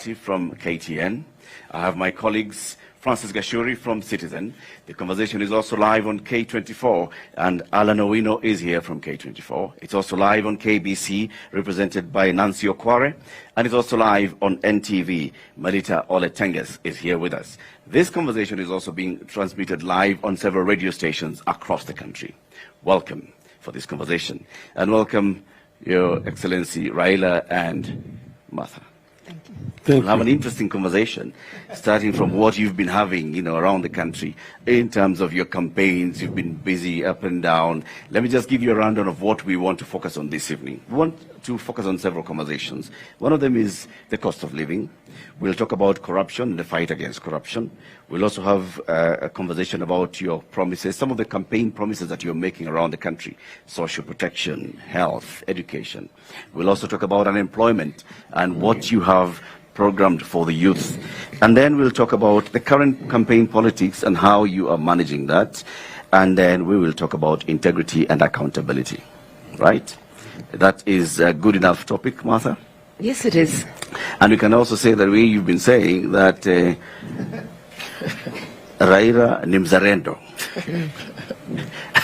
From KTN. I have my colleagues Francis Gashuri from Citizen. The conversation is also live on K24, and Alan Owino is here from K24. It's also live on KBC, represented by Nancy Okware, and it's also live on NTV. Marita Oletenges is here with us. This conversation is also being transmitted live on several radio stations across the country. Welcome for this conversation, and welcome Your Excellency Raila and Martha. We'll have an interesting conversation, starting from what you've been having, around the country in terms of your campaigns. You've been busy up and down. Let me just give you a rundown of what we want to focus on this evening. We want to focus on several conversations. One of them is the cost of living. We'll talk about corruption and the fight against corruption. We'll also have a conversation about your promises, some of the campaign promises that you're making around the country: social protection, health, education. We'll also talk about unemployment and what you have programmed for the youth. And then we'll talk about the current campaign politics and how you are managing that. And then we will talk about integrity and accountability. Right? That is a good enough topic, Martha? Yes, it is. And we can also say that you've been saying that Raila ni mzalendo.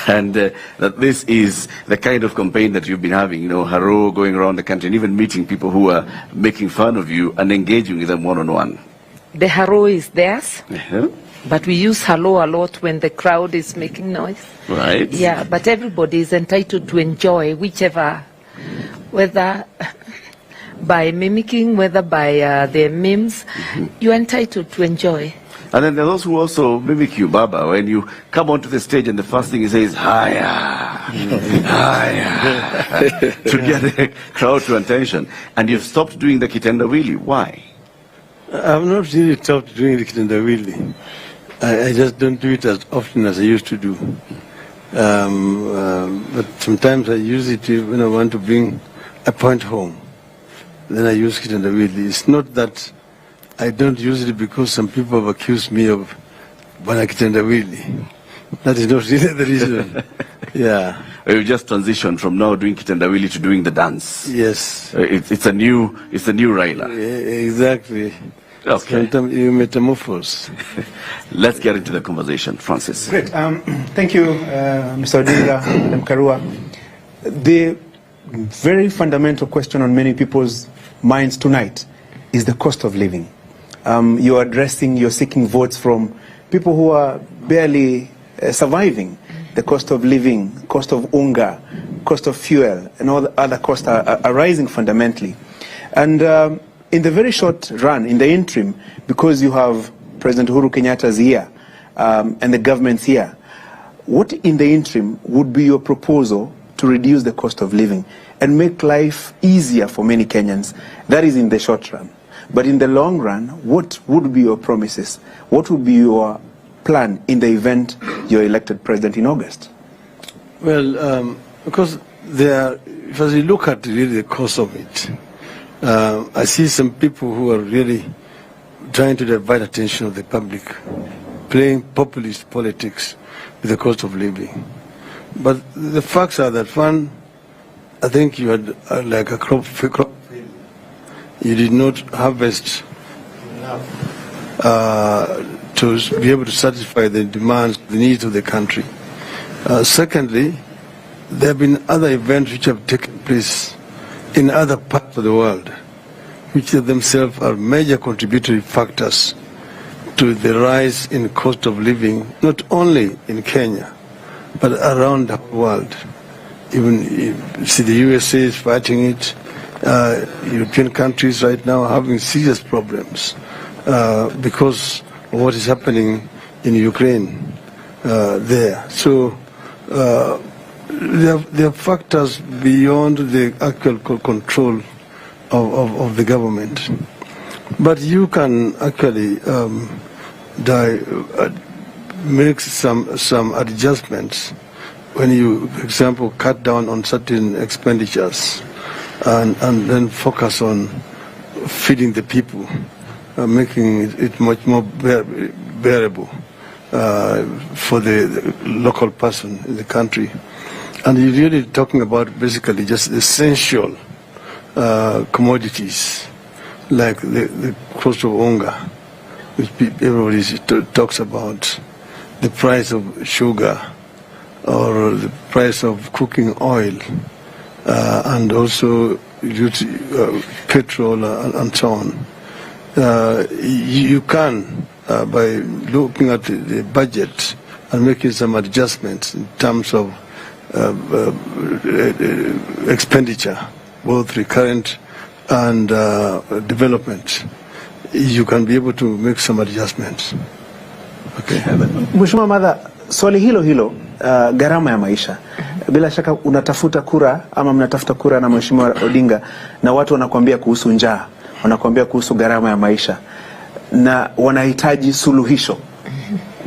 And that this is the kind of campaign that you've been having, haro going around the country and even meeting people who are making fun of you and engaging with them one-on-one. The haro is theirs, but we use hello a lot when the crowd is making noise. Right. Yeah, but everybody is entitled to enjoy whichever, whether by mimicking, whether by their memes, you're entitled to enjoy. And then there are those who also mimic you, Baba, when you come onto the stage and the first thing he says, higher, higher, to get the crowd to attention. And you've stopped doing the kitendawili. Why? I've not really stopped doing the kitendawili. I just don't do it as often as I used to do. But sometimes I use it when I want to bring a point home. Then I use kitendawili. It's not that I don't use it because some people have accused me of bana kitendawili. That is not really the reason. Yeah. You just transitioned from now doing kitendawili to doing the dance. Yes. It's a new Raila. Exactly. Okay. You metamorphose. Let's get into the conversation, Francis. Great. Thank you, Mr. Odin, Madam Karua. The very fundamental question on many people's minds tonight is the cost of living. You're seeking votes from people who are barely surviving. The cost of living, cost of unga, cost of fuel, and all the other costs are rising fundamentally. And in the very short run, in the interim, because you have President Uhuru Kenyatta's here and the government's here, what in the interim would be your proposal to reduce the cost of living and make life easier for many Kenyans? That is in the short run. But in the long run, what would be your promises? What would be your plan in the event you're elected president in August? Well, because if you look at really the cost of it, I see some people who are really trying to divide attention of the public, playing populist politics with the cost of living. But the facts are that, one, I think you had like a crop failure. You did not harvest enough to be able to satisfy the demands, the needs of the country. Secondly, there have been other events which have taken place in other parts of the world, which themselves are major contributory factors to the rise in cost of living, not only in Kenya, but around the world. Even see the USA is fighting it. European countries right now are having serious problems because of what is happening in Ukraine there. So there are factors beyond the actual control of the government. But you can actually make some adjustments when you, for example, cut down on certain expenditures and then focus on feeding the people, making it much more bearable for the local person in the country. And you're really talking about basically just essential commodities like the cost of unga, which everybody talks about, the price of sugar, or the price of cooking oil, and also petrol and so on. You can, by looking at the budget and making some adjustments in terms of expenditure, both recurrent and development, you can be able to make some adjustments. Okay. Mheshimiwa Madha, swali hilo gharama ya maisha. Bila shaka unatafuta kura ama mnatafuta kura na Mheshimiwa Odinga, na watu wanakuambia kuhusu njaa, wanakuambia kuhusu gharama ya maisha, na wanahitaji suluhisho.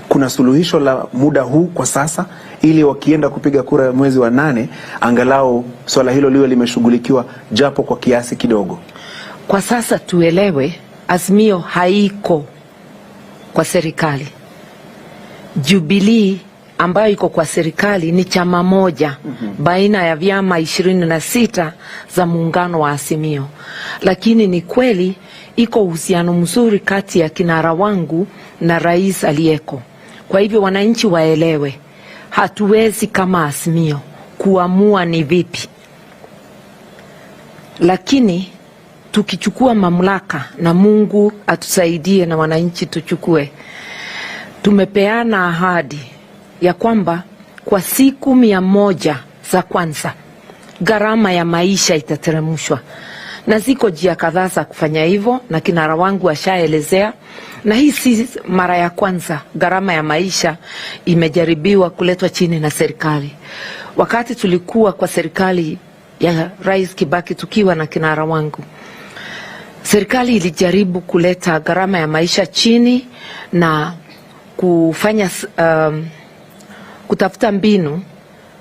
Kuna suluhisho la muda huu kwa sasa, ili wakienda kupiga kura mwezi wa 8 angalau swala hilo liwe limeshughulikiwa japo kwa kiasi kidogo? Kwa sasa tuelewe, azimio haiko kwa serikali. Jubilee ambayo iko kwa serikali ni chama moja baina ya vyama 26 za muungano wa Azimio. Lakini ni kweli iko uhusiano mzuri kati ya kinara wangu na rais aliyeko. Kwa hivyo wananchi waelewe, hatuwezi kama Azimio kuamua ni vipi. Lakini tukichukua mamlaka, na Mungu atusaidie na wananchi tuchukue, tumepeana ahadi ya kwamba kwa siku 100 za kwanza gharama ya maisha itateremshwa, na ziko njia kadhaa za kufanya hivyo, na kinara wangu ashaelezea. Na hii si mara ya kwanza gharama ya maisha imejaribiwa kuletwa chini na serikali. Wakati tulikuwa kwa serikali ya Rais Kibaki tukiwa na kinara wangu, serikali ilijaribu kuleta gharama ya maisha chini na kufanya kutafuta mbinu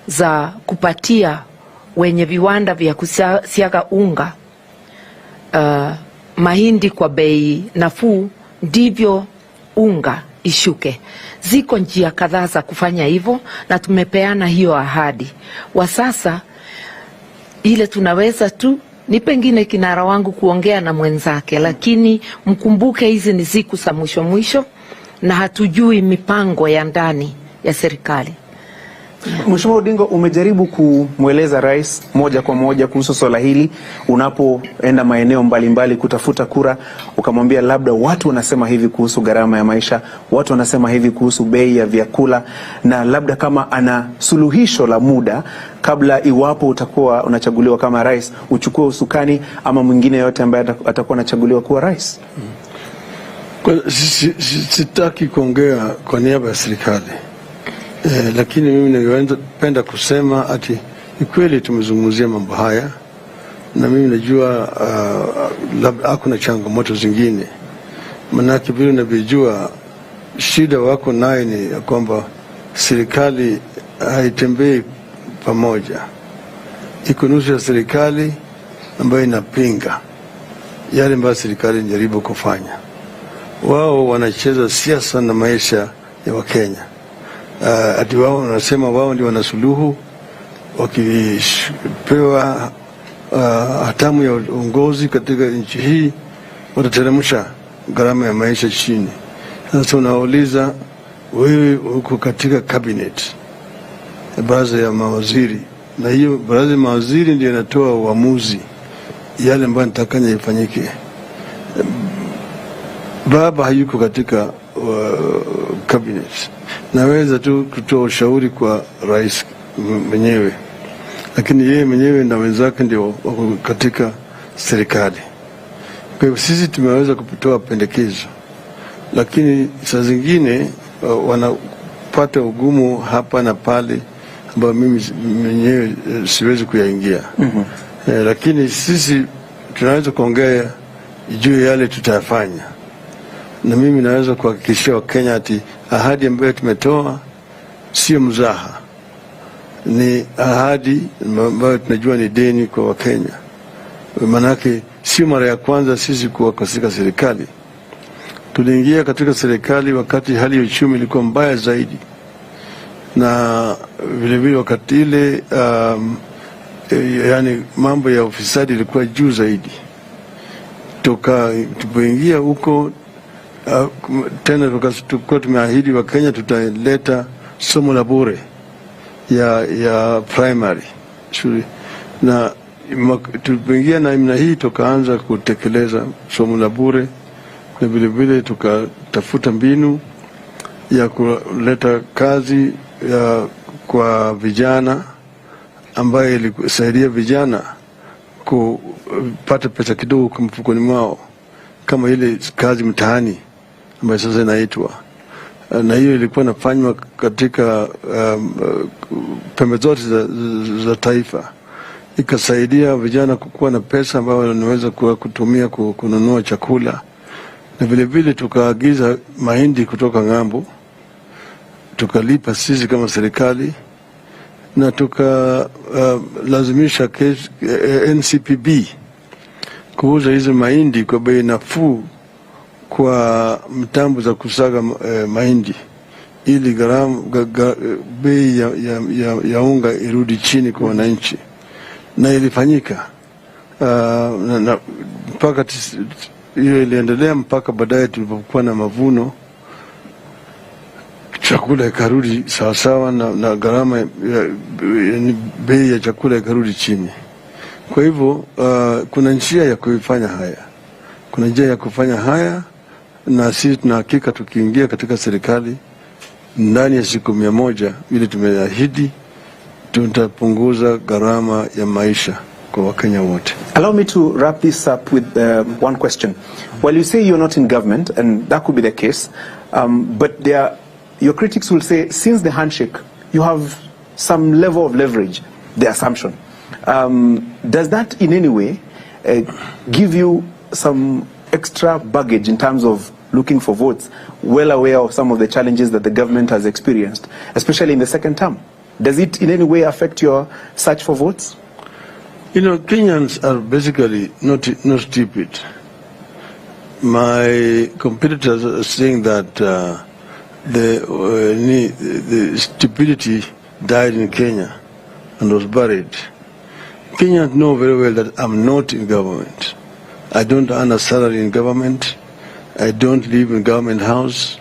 za kupatia wenye viwanda vya kusiaga unga mahindi kwa bei nafuu, ndivyo unga ishuke. Ziko njia kadhaa za kufanya hivyo, na tumepeana hiyo ahadi. Wa sasa ile tunaweza tu ni pengine kinara wangu kuongea na mwenzake, lakini mkumbuke hizi ni siku za mwisho na hatujui mipango ya ndani ya serikali. Mheshimiwa Odinga, umejaribu kumweleza rais moja kwa moja kuhusu swala hili unapoenda maeneo mbalimbali kutafuta kura, ukamwambia labda watu wanasema hivi kuhusu gharama ya maisha, watu wanasema hivi kuhusu bei ya vyakula, na labda kama ana suluhisho la muda kabla, iwapo utakuwa unachaguliwa kama rais, uchukue usukani ama mwingine yote ambaye atakuwa anachaguliwa kuwa rais? Sitaki kuongea kwa niaba ya serikali. Lakini mimi ningependa kusema ati ni kweli tumezungumzia mambo haya, na mimi najua labda hakuna changamoto zingine. Manake vile unavyojua, shida wako naye ni kwamba serikali haitembei pamoja. Iko nusu ya serikali ambayo inapinga yale ambayo serikali inajaribu kufanya. Wao wanacheza siasa na maisha ya Wakenya. Ati wao wanasema wao ndio wana suluhu, wakipewa hatamu ya uongozi katika nchi hii watateremsha gharama ya maisha chini. Sasa unauliza, wewe uko katika cabinet, baraza ya mawaziri, na hiyo baraza ya mawaziri ndio inatoa uamuzi yale ambayo nitakanya ifanyike. Baba hayuko katika cabinet. Naweza tu kutoa ushauri kwa rais mwenyewe, lakini yeye mwenyewe na wenzake ndio wako katika serikali. Kwa hivyo sisi tumeweza kutoa pendekezo, lakini saa zingine wanapata ugumu hapa na pale ambao mimi mwenyewe siwezi kuyaingia. Lakini sisi tunaweza kuongea juu yale tutayafanya, na mimi naweza kuhakikishia Wakenya ati ahadi ambayo tumetoa sio mzaha, ni ahadi ambayo tunajua ni deni kwa Wakenya. Manake sio mara ya kwanza sisi kuwa katika serikali. Tuliingia katika serikali wakati hali ya uchumi ilikuwa mbaya zaidi, na vile vile wakati ile yani mambo ya ufisadi ilikuwa juu zaidi. tupoingia huko tena tulikuwa tumeahidi wa Kenya tutaleta somo la bure ya primary shule, na tulipoingia na imna hii tukaanza kutekeleza somo la bure, na vile vile tukatafuta mbinu ya kuleta kazi kwa vijana ambayo ilisaidia vijana kupata pesa kidogo kwa mfukoni mwao, kama ile kazi mtaani ambayo sasa inaitwa, na hiyo ilikuwa inafanywa katika pembe zote za taifa, ikasaidia vijana kukuwa na pesa ambayo wanaweza kutumia kununua chakula, na vile vile tukaagiza mahindi kutoka ng'ambo, tukalipa sisi kama serikali, na tukalazimisha NCPB kuuza hizo mahindi kwa bei nafuu kwa mtambo za kusaga mahindi, ili bei ya unga irudi chini kwa wananchi, na ilifanyika mpaka hiyo iliendelea mpaka baadaye tulipokuwa na mavuno, chakula ikarudi sawasawa na gharama bei ya chakula ikarudi chini. Kwa hivyo kuna njia ya kufanya haya, na sisi tuna hakika tukiingia katika serikali ndani ya siku 100 vile tumeahidi, tutapunguza gharama ya maisha kwa Wakenya wote. Allow me to wrap this up with one question. While you say you're not in government, and that could be the case, but your critics will say, since the handshake, you have some level of leverage, the assumption. Does that in any way give you some extra baggage in terms of looking for votes, well aware of some of the challenges that the government has experienced, especially in the second term? Does it in any way affect your search for votes? You know, Kenyans are basically not stupid. My competitors are saying that the stupidity died in Kenya and was buried. Kenyans know very well that I'm not in government. I don't earn a salary in government. I don't live in government house.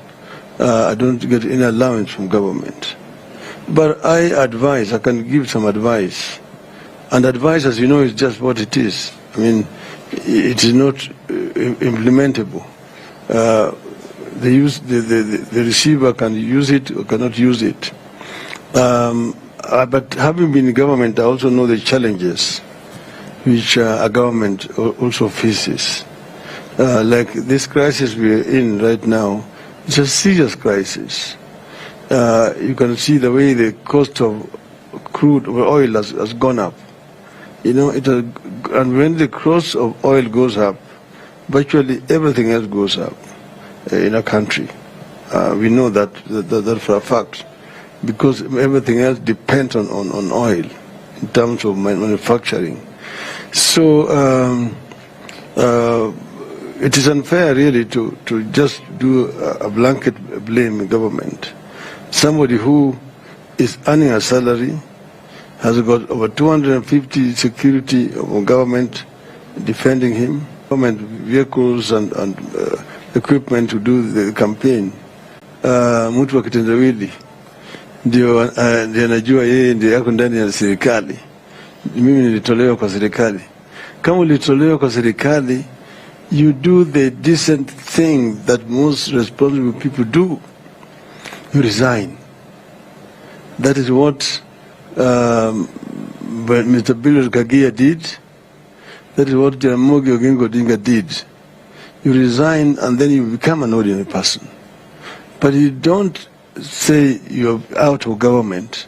I don't get any allowance from government. But I can give some advice. And advice, as you know, is just what it is. I mean, it is not implementable. The receiver can use it or cannot use it. But having been in government, I also know the challenges which a government also faces. Like this crisis we're in right now, it's a serious crisis. You can see the way the cost of crude oil has gone up. You know, and when the cost of oil goes up, virtually everything else goes up in a country. We know that for a fact, because everything else depends on oil in terms of manufacturing. So it is unfair really to just do a blanket blame government. Somebody who is earning a salary, has got over 250 security of government defending him, government vehicles and equipment to do the campaign. Mtu wa kitendawili ndio anajua yeye ndio yako ndani ya serikali. Mimi nilitolewa kwa serikali. Kama ulitolewa kwa serikali, you do the decent thing that most responsible people do. You resign. That is what Mr. Billy Kagia did. That is what Jaramogi Oginga Odinga did. You resign and then you become an ordinary person. But you don't say you're out of government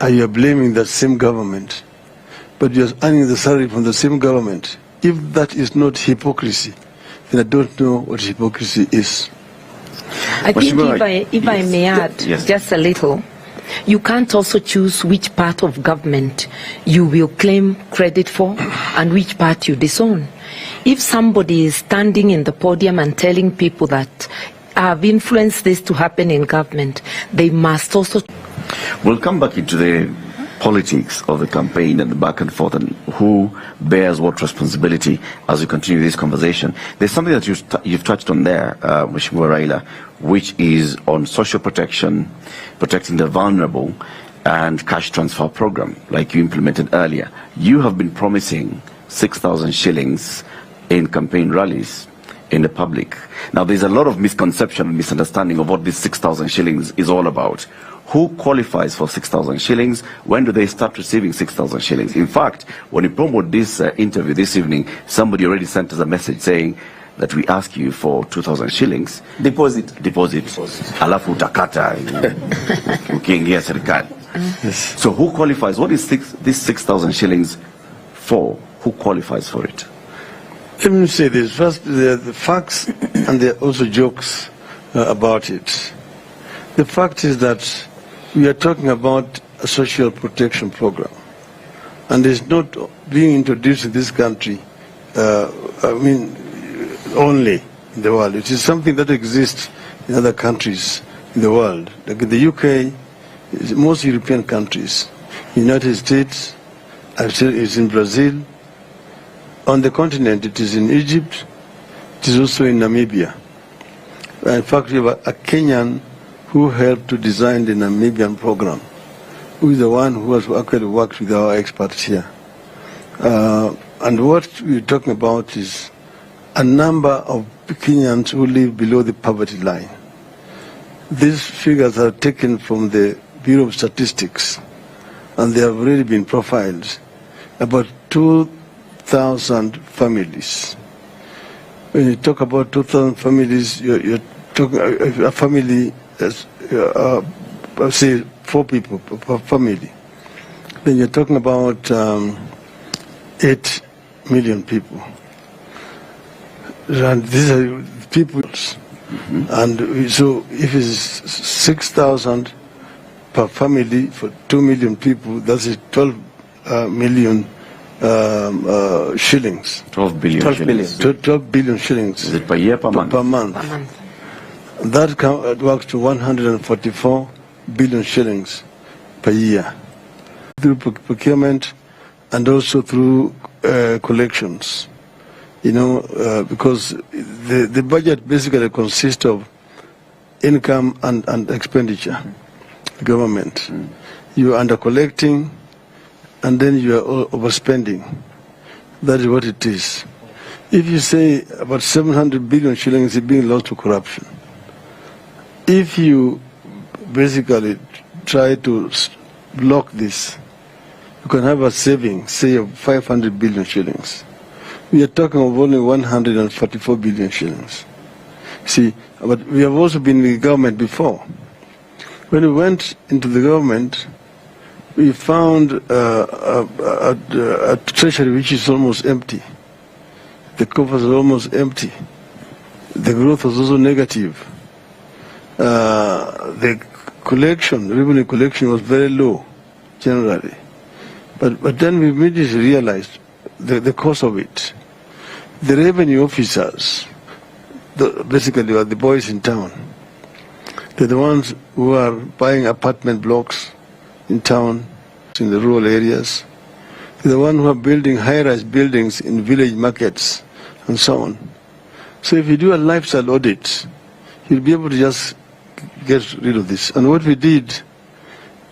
and you're blaming that same government, but you're earning the salary from the same government. If that is not hypocrisy, then I don't know what hypocrisy is. I think if I may add just a little, you can't also choose which part of government you will claim credit for and which part you disown. If somebody is standing in the podium and telling people that I've influenced this to happen in government, they must also... We'll come back into the politics of the campaign and the back and forth and who bears what responsibility as we continue this conversation. There's something that you've touched on there, Mheshimiwa Raila, which is on social protection, protecting the vulnerable, and cash transfer program, like you implemented earlier. You have been promising 6,000 shillings in campaign rallies in the public. Now, there's a lot of misconception and misunderstanding of what this 6,000 shillings is all about. Who qualifies for 6,000 shillings? When do they start receiving 6,000 shillings? In fact, when you promote this interview this evening, somebody already sent us a message saying that we ask you for 2,000 shillings. Deposit. Alafu utakata ukiingia serikali. So who qualifies? What is this 6,000 shillings for? Who qualifies for it? Let me say this. First, the facts and there are also jokes about it. The fact is that we are talking about a social protection program. And it's not being introduced in this country, only in the world. It is something that exists in other countries in the world. Like in the UK, most European countries, United States, it's in Brazil. On the continent, it is in Egypt. It is also in Namibia. In fact, we have a Kenyan who helped to design the Namibian program, who is the one who has actually worked with our experts here. And what we're talking about is a number of Kenyans who live below the poverty line. These figures are taken from the Bureau of Statistics, and they have already been profiled. About 2,000 families. When you talk about 2,000 families, you're talking a family, say 4 people per family. Then you're talking about 8 million people. And these are people. And so if it's 6,000 per family for 2 million people, that's 12 million shillings. 12 billion shillings. 12 billion shillings. Is it per year, per month? Per month. That works to 144 billion shillings per year. Through procurement and also through collections. Because the budget basically consists of income and expenditure, government. You are under collecting, and then you are overspending. That is what it is. If you say about 700 billion shillings is being lost to corruption, if you basically try to block this, you can have a saving, say, of 500 billion shillings. We are talking of only 144 billion shillings. See, but we have also been in the government before. When we went into the government, we found a treasury which is almost empty. The coffers are almost empty. The growth was also negative. The revenue collection was very low, generally. But then we immediately realized the cause of it. The revenue officers, basically are the boys in town. They're the ones who are buying apartment blocks in town, in the rural areas. They're the ones who are building high-rise buildings in village markets and so on. So if you do a lifestyle audit, you'll be able to just get rid of this. And what we did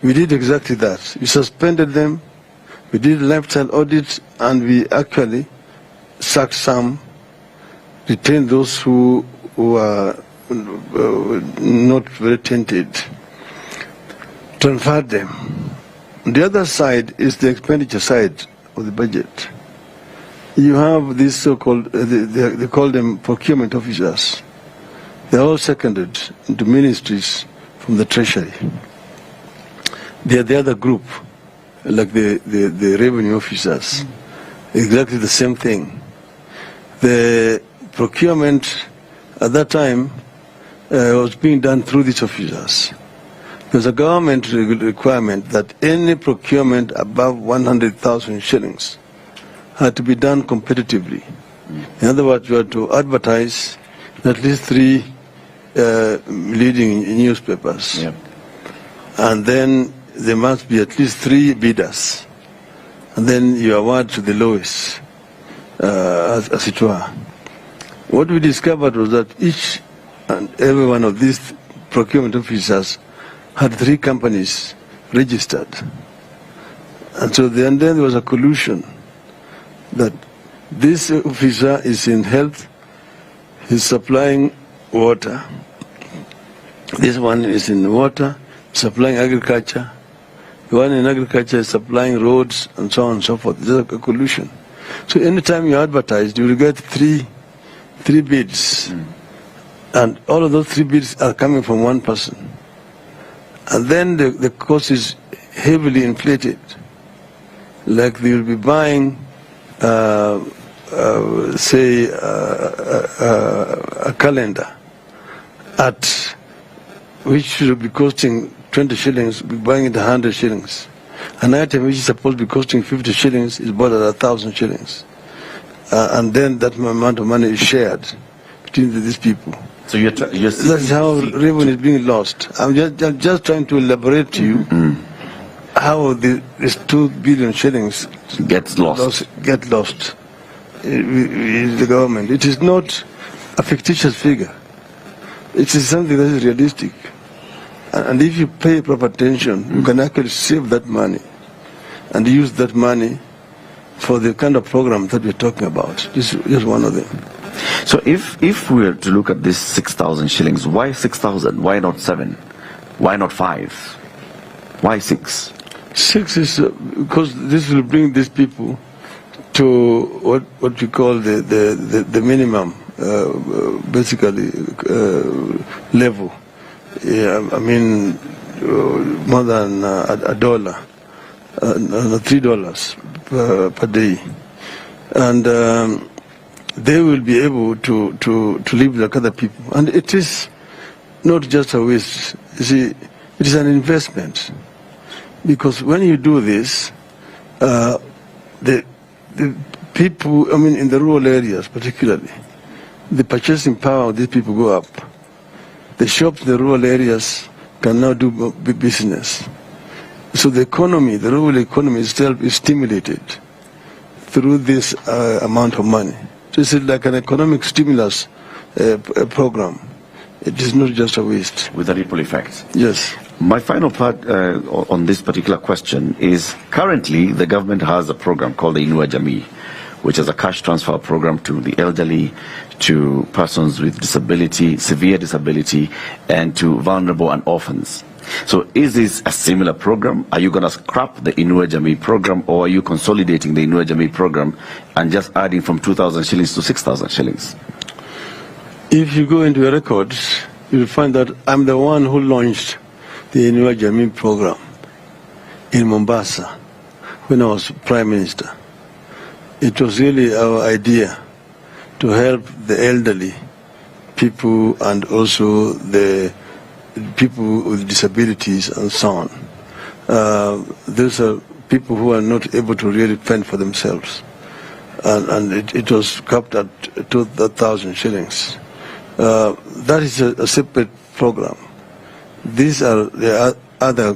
exactly that. We suspended them, we did a lifestyle audit, and we actually sacked some, retained those who are not very tainted, transferred them. The other side is the expenditure side of the budget. You have these so-called, they call them procurement officers. They're all seconded into ministries from the treasury. They're the other group, like the revenue officers. Exactly the same thing. The procurement at that time was being done through these officers. There's a government requirement that any procurement above 100,000 shillings had to be done competitively. In other words, you had to advertise in at least 3 leading newspapers. Yep. And then there must be at least 3 bidders, and then you award to the lowest, as it were. What we discovered was that each and every one of these procurement officers had 3 companies registered. And so then there was a collusion that this officer is in health, he's supplying water. This one is in water, supplying agriculture. The one in agriculture is supplying roads and so on and so forth. There's a collusion. So anytime you advertise, you will get three bids. And all of those 3 bids are coming from one person. And then the cost is heavily inflated. Like they will be buying, say, a calendar at which should be costing 20 shillings, be buying it 100 shillings. An item which is supposed to be costing 50 shillings is bought at 1,000 shillings. And then that amount of money is shared between these people. So that's how revenue is being lost. I'm just trying to elaborate to you how this 2 billion shillings get lost in the government. It is not a fictitious figure. It is something that is realistic. And if you pay proper attention, you can actually save that money and use that money for the kind of program that we're talking about. This is one of them. So if we were to look at this 6,000 shillings, why 6,000? Why not 7? Why not 5? Why 6? 6 is because this will bring these people to what we call the minimum, basically level. Yeah, I mean more than $1, $3 per day, and they will be able to live like other people. And it is not just a waste. You see, it is an investment, because when you do this, the people, I mean, in the rural areas particularly, the purchasing power of these people go up. The shops in the rural areas can now do business. So the economy, the rural economy itself is stimulated through this amount of money. So it's like an economic stimulus program. It is not just a waste. With a ripple effect. Yes. My final part on this particular question is, currently the government has a program called the Inua Jamii, which is a cash transfer program to the elderly, to persons with disability, severe disability, and to vulnerable and orphans. So is this a similar program? Are you going to scrap the Inua Jamii program, or are you consolidating the Inua Jamii program and just adding from 2,000 shillings to 6,000 shillings? If you go into your records, you'll find that I'm the one who launched the Inua Jamii program in Mombasa when I was Prime Minister. It was really our idea to help the elderly people and also the people with disabilities and so on. Those are people who are not able to really fend for themselves. And it was capped at 2,000 shillings. That is a separate program. These are the other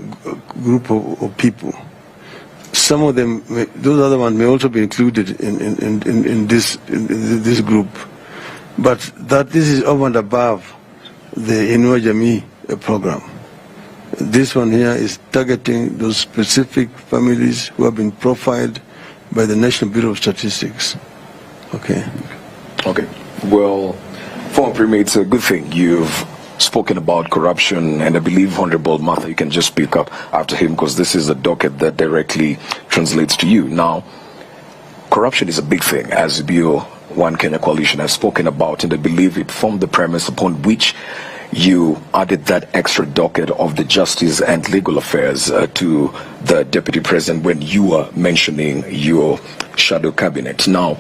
group of people. Some of them, those other ones may also be included in this group. But that this is over and above the Inua Jamii program. This one here is targeting those specific families who have been profiled by the National Bureau of Statistics. Okay. Okay. Well, former Premier, it's a good thing you've spoken about corruption, and I believe Honorable Martha, you can just speak up after him, because this is a docket that directly translates to you. Now, corruption is a big thing, as the One Kenya Coalition has spoken about, and I believe it formed the premise upon which you added that extra docket of the Justice and Legal Affairs to the Deputy President when you were mentioning your shadow cabinet. Now,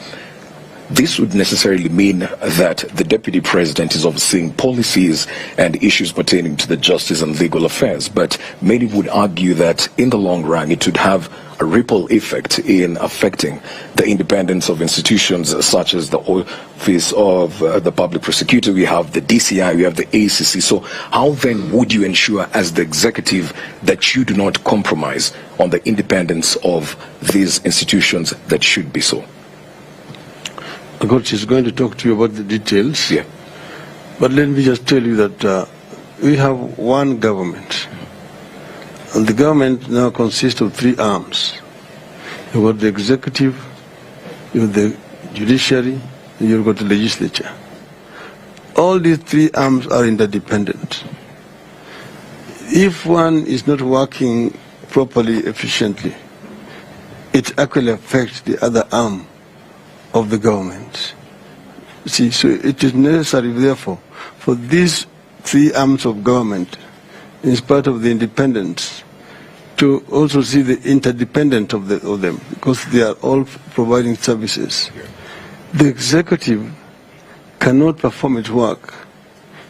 this would necessarily mean that the deputy president is overseeing policies and issues pertaining to the justice and legal affairs. But many would argue that in the long run, it would have a ripple effect in affecting the independence of institutions such as the Office of the Public Prosecutor. We have the DCI, we have the ACC. So how then would you ensure as the executive that you do not compromise on the independence of these institutions that should be so? Of course, she's going to talk to you about the details. Yeah. But let me just tell you that we have one government. And the government now consists of three arms. You've got the executive, you've got the judiciary, and you've got the legislature. All these three arms are interdependent. If one is not working properly, efficiently, it actually affects the other arm of the government. See, so it is necessary, therefore, for these three arms of government, in spite of the independence, to also see the interdependence of them, because they are all providing services. The executive cannot perform its work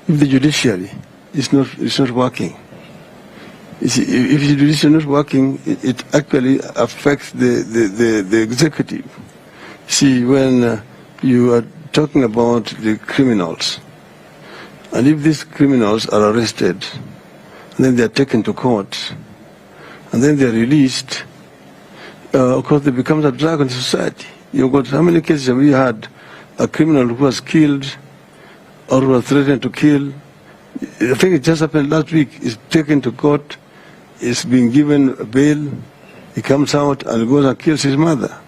if the judiciary is not working. You see, if the judiciary is not working, it actually affects the executive. See, when you are talking about the criminals, and if these criminals are arrested, and then they are taken to court, and then they are released, of course they become a drag on society. You've got, how many cases have we had? A criminal who was killed or who was threatened to kill. I think it just happened last week. Is taken to court, is being given a bail, he comes out and goes and kills his mother.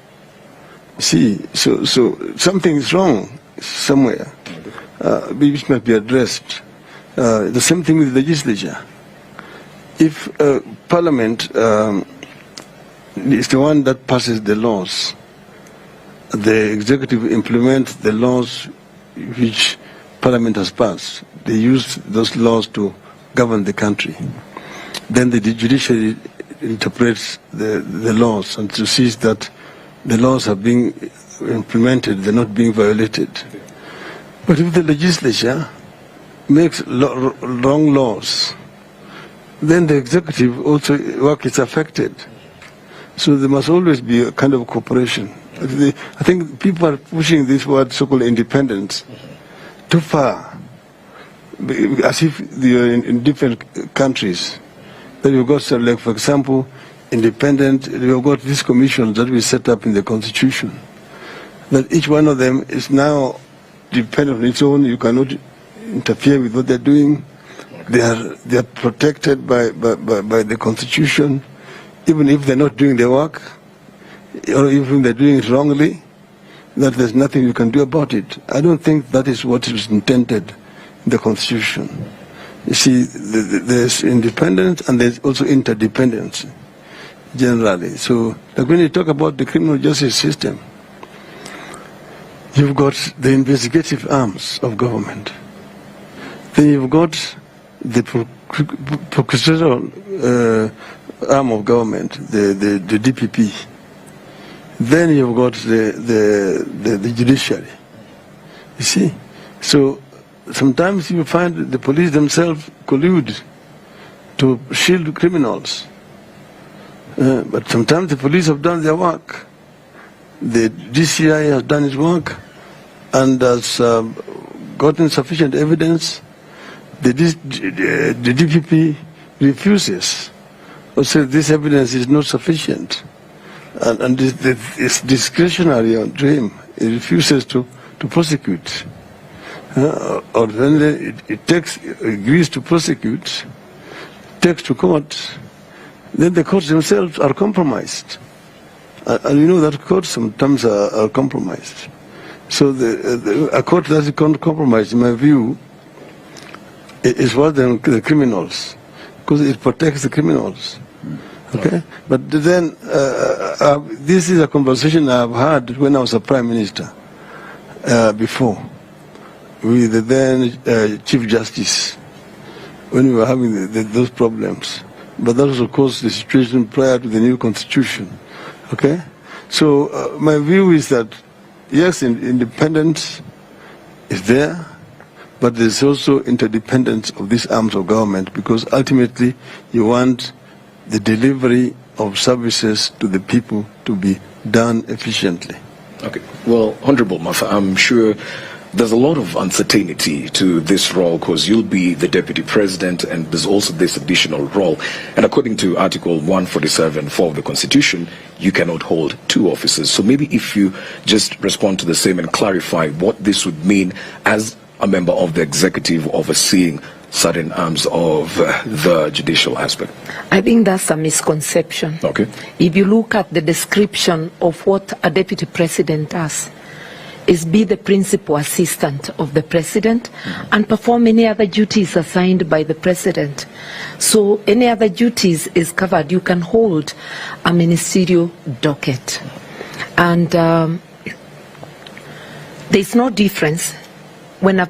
See, so something is wrong somewhere, which must be addressed. The same thing with the legislature. If Parliament is the one that passes the laws, the executive implements the laws which Parliament has passed. They use those laws to govern the country. Then the judiciary interprets the laws and to see that the laws are being implemented, they're not being violated. But if the legislature makes wrong laws, then the executive also work is affected. So there must always be a kind of cooperation. I think people are pushing this word so-called independence too far, as if they are in different countries. Then you've got, like, for example, independent, we've got these commissions that we set up in the Constitution, that each one of them is now dependent on its own. You cannot interfere with what they're doing. They are protected by the Constitution, even if they're not doing their work, or even they're doing it wrongly, that there's nothing you can do about it. I don't think that is what is intended in the Constitution. You see, there's independence and there's also interdependence, generally. So, like when you talk about the criminal justice system, you've got the investigative arms of government. Then you've got the procedural arm of government, the DPP. Then you've got the judiciary. You see? So sometimes you find the police themselves collude to shield criminals. But sometimes the police have done their work. The DCI has done its work and has gotten sufficient evidence. The DPP refuses or says this evidence is not sufficient. And it's discretionary on him. He refuses to prosecute. Or then it agrees to prosecute, takes to court, then the courts themselves are compromised. And you know that courts sometimes are compromised. So a court that is compromised, in my view, is worse than the criminals, because it protects the criminals. Okay? But then, this is a conversation I've had when I was a Prime Minister before, with the then Chief Justice, when we were having those problems. But that was, of course, the situation prior to the new Constitution. Okay? So my view is that yes, independence is there, but there's also interdependence of these arms of government, because ultimately you want the delivery of services to the people to be done efficiently. Okay. Well, Honorable Martha, I'm sure there's a lot of uncertainty to this role because you'll be the Deputy President and there's also this additional role. And according to Article 147(4) of the Constitution, you cannot hold two offices. So maybe if you just respond to the same and clarify what this would mean as a member of the executive overseeing certain arms of the judicial aspect. I think that's a misconception. Okay. If you look at the description of what a deputy president does, is be the principal assistant of the president and perform any other duties assigned by the president. So any other duties is covered. You can hold a ministerial docket. And there's no difference when a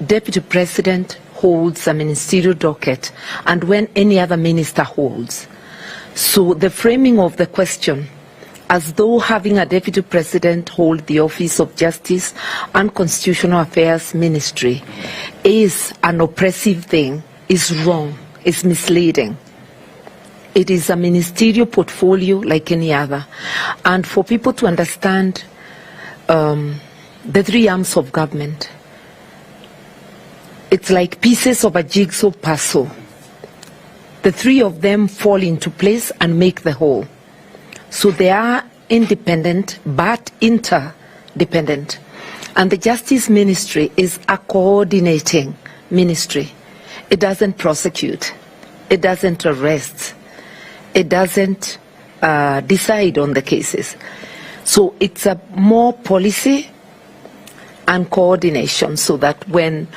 deputy president holds a ministerial docket and when any other minister holds. So the framing of the question as though having a deputy president hold the office of Justice and Constitutional Affairs Ministry is an oppressive thing is wrong, is misleading. It is a ministerial portfolio like any other. And for people to understand the three arms of government, it's like pieces of a jigsaw puzzle. The three of them fall into place and make the whole. So they are independent but interdependent. And the Justice Ministry is a coordinating ministry. It doesn't prosecute. It doesn't arrest. It doesn't decide on the cases. So it's a more policy and coordination, so that when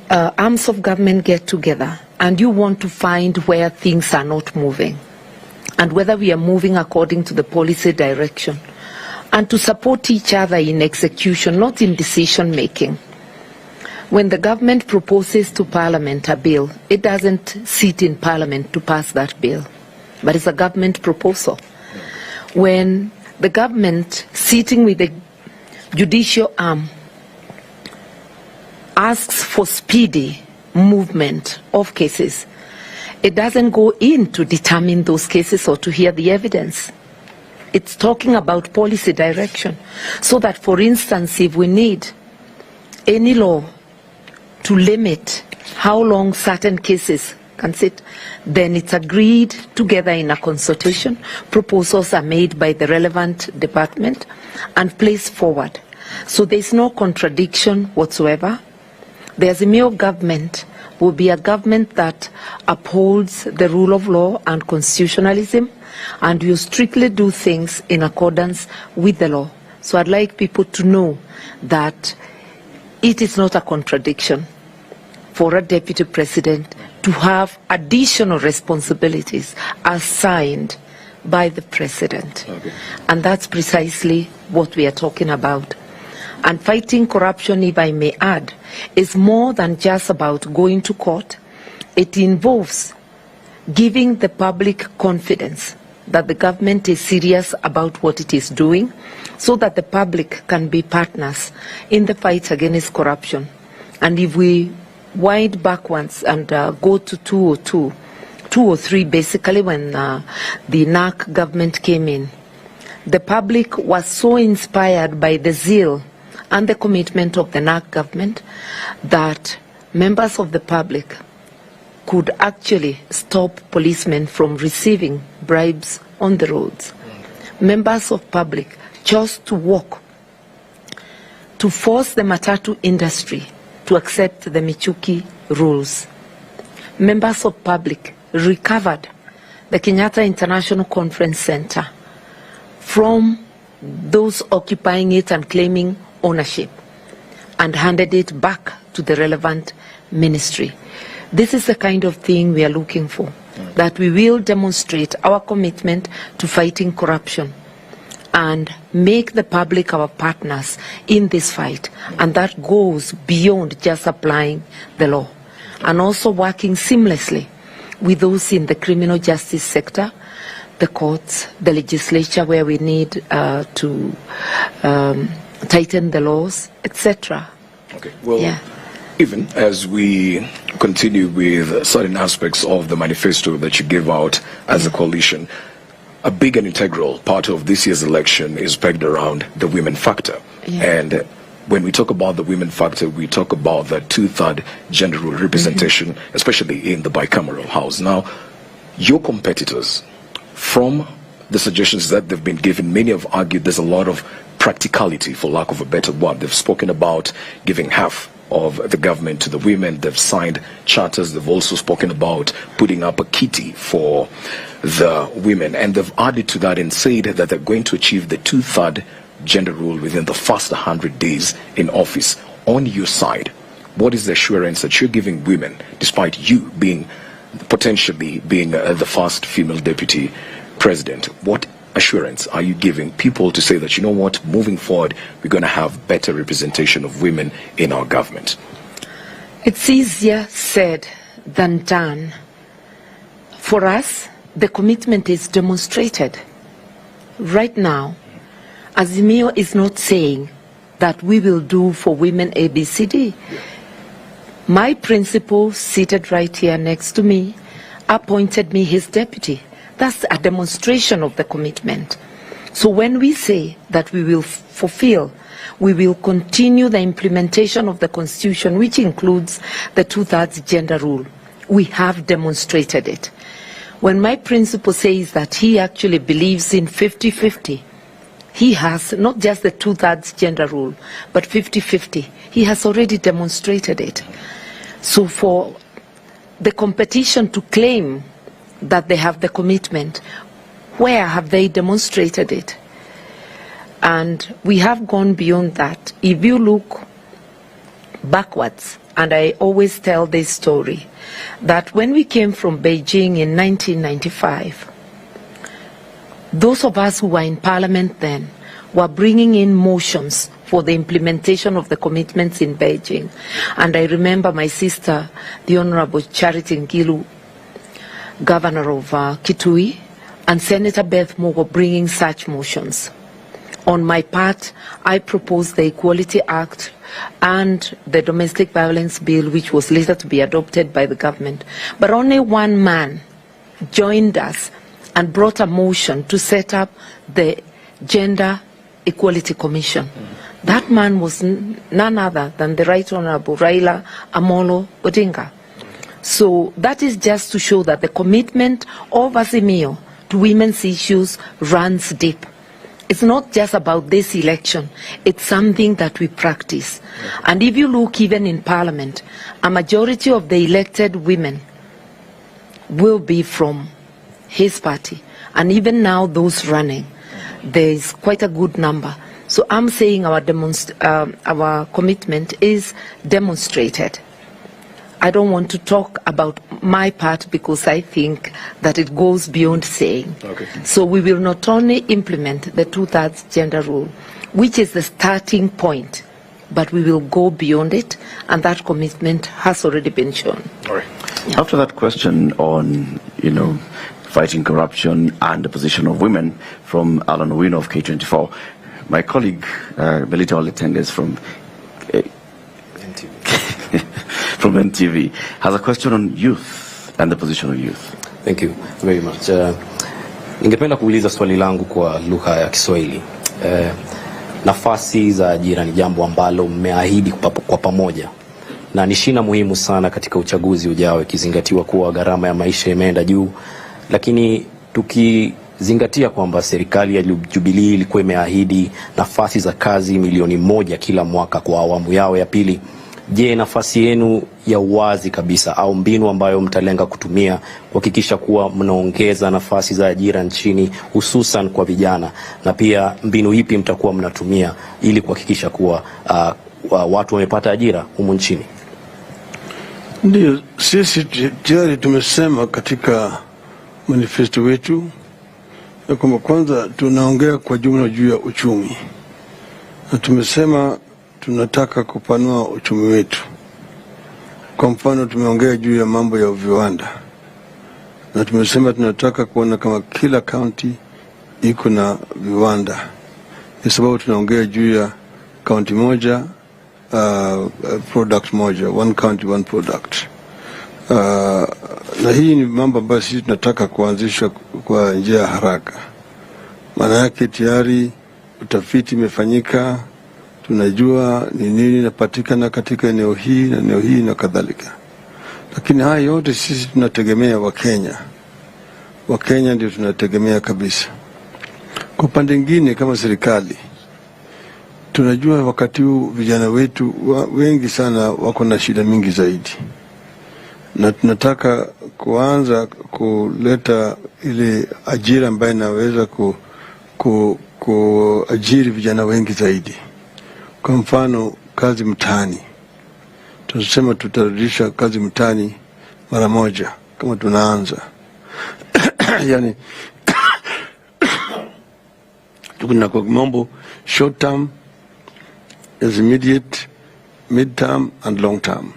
arms of government get together and you want to find where things are not moving and whether we are moving according to the policy direction, and to support each other in execution, not in decision making. When the government proposes to Parliament a bill, it doesn't sit in Parliament to pass that bill, but it's a government proposal. When the government, sitting with the judicial arm, asks for speedy movement of cases, it doesn't go in to determine those cases or to hear the evidence. It's talking about policy direction. So that, for instance, if we need any law to limit how long certain cases can sit, then it's agreed together in a consultation. Proposals are made by the relevant department and placed forward. So there's no contradiction whatsoever. The Azimio government will be a government that upholds the rule of law and constitutionalism, and will strictly do things in accordance with the law. So I'd like people to know that it is not a contradiction for a deputy president to have additional responsibilities assigned by the president. Okay. And that's precisely what we are talking about. And fighting corruption, if I may add, is more than just about going to court. It involves giving the public confidence that the government is serious about what it is doing, so that the public can be partners in the fight against corruption. And if we wind backwards and go to 203, basically when the NAC government came in, the public was so inspired by the zeal and the commitment of the NAC government that members of the public could actually stop policemen from receiving bribes on the roads. Members of public chose to walk to force the matatu industry to accept the Michuki rules. Members of public recovered the Kenyatta International Conference Center from those occupying it and claiming ownership, and handed it back to the relevant ministry. This is the kind of thing we are looking for, that we will demonstrate our commitment to fighting corruption and make the public our partners in this fight. And that goes beyond just applying the law, and also working seamlessly with those in the criminal justice sector, the courts, the legislature, where we need to tighten the laws, etc. Okay, well, yeah. Even as we continue with certain aspects of the manifesto that you gave out as a coalition, a big and integral part of this year's election is pegged around the women factor. Yeah. And when we talk about the women factor, we talk about the 2/3 gender role representation, especially in the bicameral house. Now, your competitors, from the suggestions that they've been given, many have argued there's a lot of practicality, for lack of a better word. They've spoken about giving half of the government to the women. They've signed charters. They've also spoken about putting up a kitty for the women. And they've added to that and said that they're going to achieve the 2/3 gender rule within the first 100 days in office. On your side, what is the assurance that you're giving women, despite you being potentially being the first female deputy president? What assurance are you giving people to say that, you know what, moving forward, we're going to have better representation of women in our government? It's easier said than done. For us, the commitment is demonstrated. Right now, Azimio is not saying that we will do for women ABCD. My principal, seated right here next to me, appointed me his deputy. That's a demonstration of the commitment. So when we say that we will fulfill, we will continue the implementation of the Constitution, which includes the 2/3 gender rule, we have demonstrated it. When my principal says that he actually believes in 50-50, he has not just the 2/3 gender rule, but 50-50. He has already demonstrated it. So for the competition to claim that they have the commitment, where have they demonstrated it? And we have gone beyond that. If you look backwards, and I always tell this story, that when we came from Beijing in 1995, those of us who were in parliament then were bringing in motions for the implementation of the commitments in Beijing. And I remember my sister, the Honorable Charity Ngilu, Governor of Kitui, and Senator Beth Moore bringing such motions. On my part, I proposed the Equality Act and the Domestic Violence Bill, which was later to be adopted by the government. But only one man joined us and brought a motion to set up the Gender Equality Commission. That man was none other than the Right Honorable Raila Amolo Odinga. So that is just to show that the commitment of Azimio to women's issues runs deep. It's not just about this election, it's something that we practice. And if you look even in Parliament, a majority of the elected women will be from his party. And even now those running, there is quite a good number. So I'm saying our commitment is demonstrated. I don't want to talk about my part because I think that it goes beyond saying. Okay. So we will not only implement the 2/3 gender rule, which is the starting point, but we will go beyond it, and that commitment has already been shown. All right. Yeah. After that question on, fighting corruption and the position of women from Alan Owino of K24, my colleague, Melita Oletendes from from NTV, has a question on youth and the position of youth. Thank you very much. Ningependa kuuliza swali langu kwa lugha ya Kiswahili. Nafasi za ajira ni jambo ambalo mmeahidi kwa pamoja, na ni shina muhimu sana katika uchaguzi ujao, ikizingatiwa kuwa gharama ya maisha imeenda juu. Lakini tukizingatia kwamba serikali ya Jubilee ilikuwa imeahidi nafasi za kazi milioni 1 kila mwaka kwa awamu yao ya pili, je, nafasi yenu ya uwazi kabisa au mbinu ambayo mtalenga kutumia kuhakikisha kuwa mnaongeza nafasi za ajira nchini hususan kwa vijana, na pia mbinu ipi mtakuwa mnatumia ili kuhakikisha kuwa watu wamepata ajira humu nchini? Ndio, sisi tayari tumesema katika manifesto wetu ya kwamba kwanza tunaongea kwa jumla juu ya uchumi, na tumesema tunataka kupanua uchumi wetu. Kwa mfano, tumeongea juu ya mambo ya viwanda, na tumesema tunataka kuona kama kila county iko na viwanda, kwa sababu tunaongea juu ya county moja, product moja, one county one product. Na hii ni mambo ambayo sisi tunataka kuanzisha kwa njia ya haraka. Maana yake tayari utafiti imefanyika, tunajua ni nini inapatikana katika eneo hii na eneo hii na kadhalika. Lakini haya yote sisi tunategemea Wakenya. Wakenya ndio tunategemea kabisa. Kwa upande mwingine kama serikali, tunajua wakati huu vijana wetu wengi sana wako na shida mingi zaidi. Na tunataka kuanza kuleta ile ajira ambayo inaweza kuajiri vijana wengi zaidi. Kwa mfano kazi mtaani. Tunasema tutarudisha kazi mtaani mara moja kama tunaanza. Yani tukuna kwa mambo short term, as immediate, mid term and long term.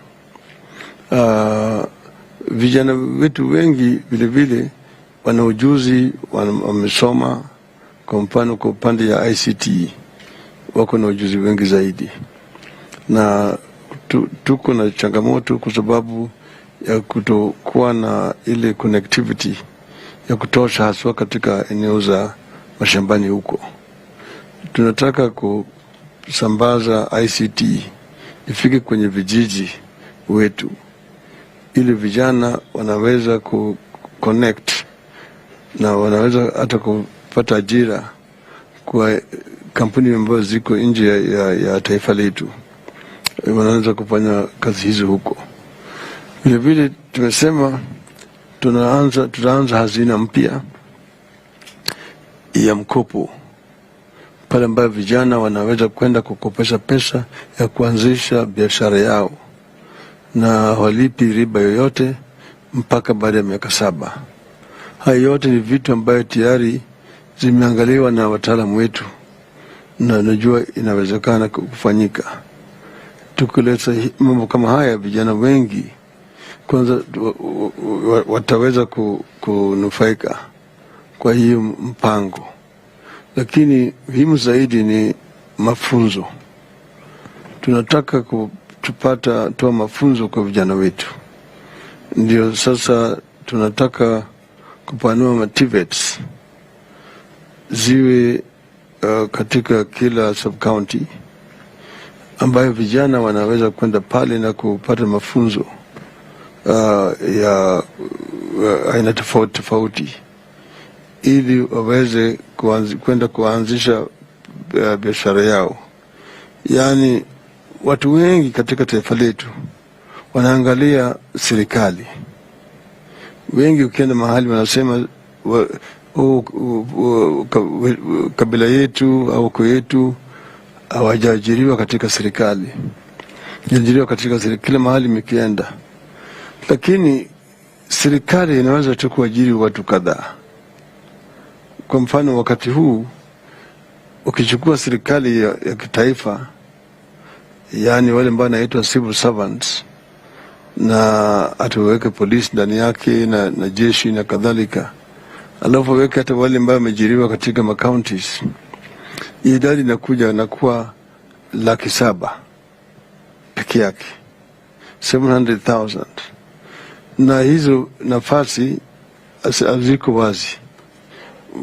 Vijana wetu wengi vile vile wana ujuzi, wamesoma. Kwa mfano kwa upande ya ICT wako na ujuzi wengi zaidi. Na tuko na changamoto kwa sababu ya kutokuwa na ile connectivity ya kutosha haswa katika eneo za mashambani huko. Tunataka kusambaza ICT ifike kwenye vijiji wetu, ili vijana wanaweza connect na wanaweza hata kupata ajira kwa kampuni ambazo ziko nje ya taifa letu. Wanaweza kufanya kazi hizo huko. Vile vile tumesema tutaanza hazina mpya ya mkopo, pale ambapo vijana wanaweza kwenda kukopesha pesa ya kuanzisha biashara yao na walipi riba yoyote mpaka baada ya miaka 7. Hayo yote ni vitu ambayo tayari zimeangaliwa na wataalamu wetu na najua inawezekana kufanyika. Tukileta mambo kama haya, vijana wengi kwanza wataweza kunufaika kwa hiyo mpango. Lakini muhimu zaidi ni mafunzo. Tunataka toa mafunzo kwa vijana wetu. Ndio sasa tunataka kupanua motivates ziwe katika kila sub-county, ambayo vijana wanaweza kwenda pale na kupata mafunzo ya aina tofauti ili waweze kwenda kuanzisha biashara yao. Yani watu wengi katika taifa letu wanaangalia serikali. Wengi ukienda mahali wanasema kabila yetu au kwa yetu hawajaajiriwa katika serikali. Hawajaajiriwa katika serikali kila mahali mikienda. Lakini serikali inaweza tu kuajiri watu kadhaa. Kwa mfano wakati huu ukichukua serikali ya kitaifa, yani wale ambao wanaitwa civil servants, na atuweke polisi ndani yake na jeshi na kadhalika, alafu weke hata wale ambao wameajiriwa katika counties, idadi inakuja na kuwa 700,000 peke yake, 700,000. Na hizo nafasi haziko wazi.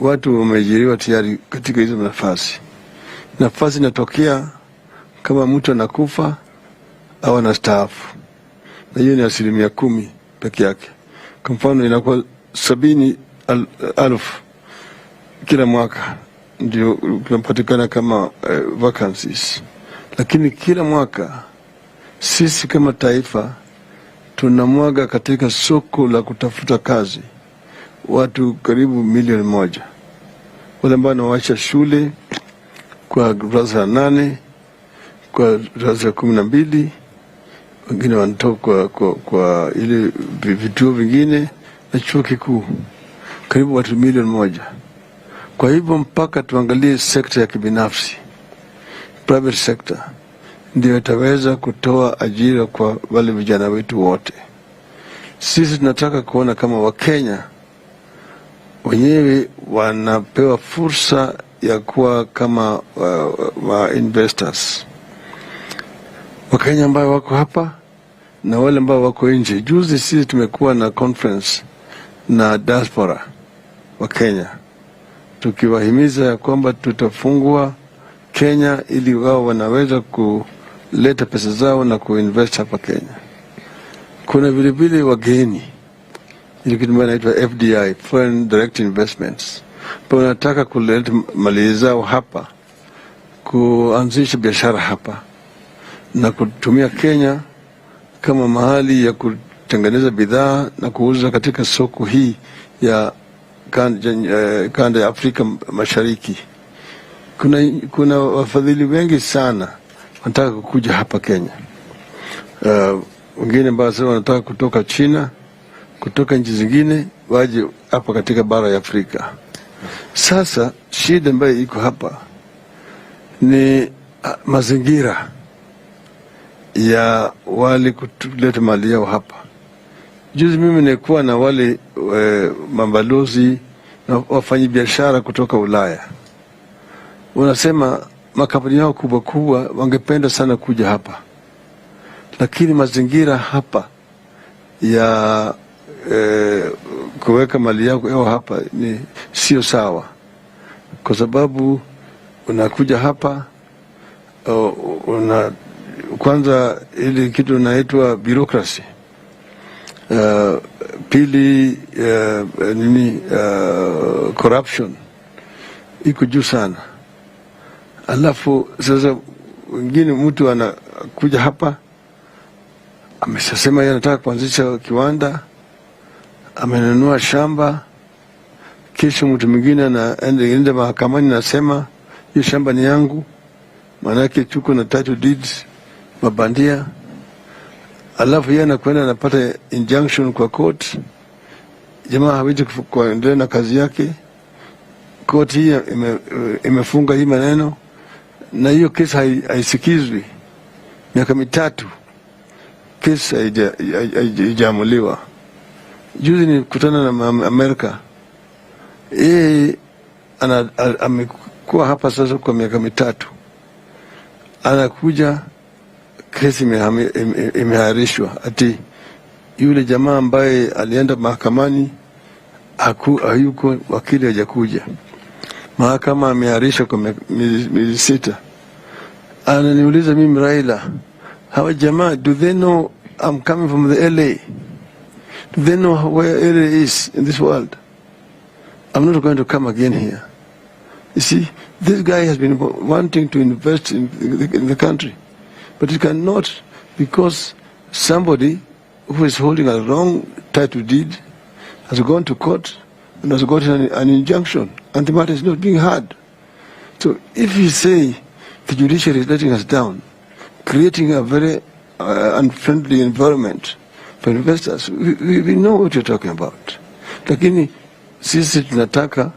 Watu wameajiriwa tayari katika hizo nafasi. Nafasi inatokea kama mtu anakufa au anastaafu. Na hiyo ni 10% peke yake. Kwa mfano inakuwa 70,000 kila mwaka ndio kunapatikana kama vacancies. Lakini kila mwaka sisi kama taifa tunamwaga katika soko la kutafuta kazi watu karibu 1,000,000. Wale ambao wanaacha shule kwa darasa la 8, kwa darasa la 12, wengine wanatoka kwa ile vituo vingine na chuo kikuu, karibu watu 1,000,000. Kwa hivyo mpaka tuangalie sekta ya kibinafsi, private sector, ndio itaweza kutoa ajira kwa wale vijana wetu wote. Sisi tunataka kuona kama Wakenya wenyewe wanapewa fursa ya kuwa kama investors. Wakenya ambao wako hapa na wale ambao wako nje. Juzi sisi tumekuwa na conference na diaspora wa Kenya, tukiwahimiza ya kwamba tutafungua Kenya ili wao wanaweza kuleta pesa zao na kuinvest hapa Kenya. Kuna vile vile wageni, ile kitu inaitwa FDI, Foreign Direct Investments, kwa wanataka kuleta mali zao hapa, kuanzisha biashara hapa na kutumia Kenya kama mahali ya kutengeneza bidhaa na kuuza katika soko hii ya kanda ya Afrika Mashariki. Kuna wafadhili wengi sana wanataka kuja hapa Kenya. Wengine basi wanataka kutoka China, kutoka nchi zingine waje hapa katika bara ya Afrika. Sasa shida ambayo iko hapa ni mazingira ya wale kuleta mali yao hapa. Juzi mimi nilikuwa na wale mabalozi na wafanyi biashara kutoka Ulaya. Wanasema makampuni yao kubwa kubwa wangependa sana kuja hapa, lakini mazingira hapa ya kuweka mali yao hapa ni sio sawa, kwa sababu unakuja hapa kwanza ile kitu inaitwa bureaucracy, pili corruption iko juu sana. Alafu sasa wengine mtu anakuja hapa ameshasema yeye anataka kuanzisha kiwanda, amenunua shamba, kisha mtu mwingine anaenda mahakamani nasema hiyo shamba ni yangu, manake tuko na title deeds mabandia. Alafu yeye anakwenda anapata injunction kwa court, jamaa hawezi kuendelea na kazi yake, court hii imefunga hii maneno, na hiyo kesi haisikizwi miaka 3, kesi haijamuliwa. Juzi nilikutana na Amerika, amekuwa hapa sasa kwa miaka 3, anakuja kesi imehairishwa, ati yule jamaa ambaye alienda mahakamani hayuko, wakili hajakuja, mahakama ameharisha kwa miezi 6. Ananiuliza mimi, Raila, hawa jamaa, do they know I'm coming from the LA? Do they know where LA is in this world? I'm not going to come again here. You see, this guy has been wanting to invest in the country, but he cannot, because somebody who is holding a wrong title deed has gone to court and has gotten an injunction, and the matter is not being heard. So if you say the judiciary is letting us down, creating a very unfriendly environment for investors, we know what you're talking about. Lakini sisi tunataka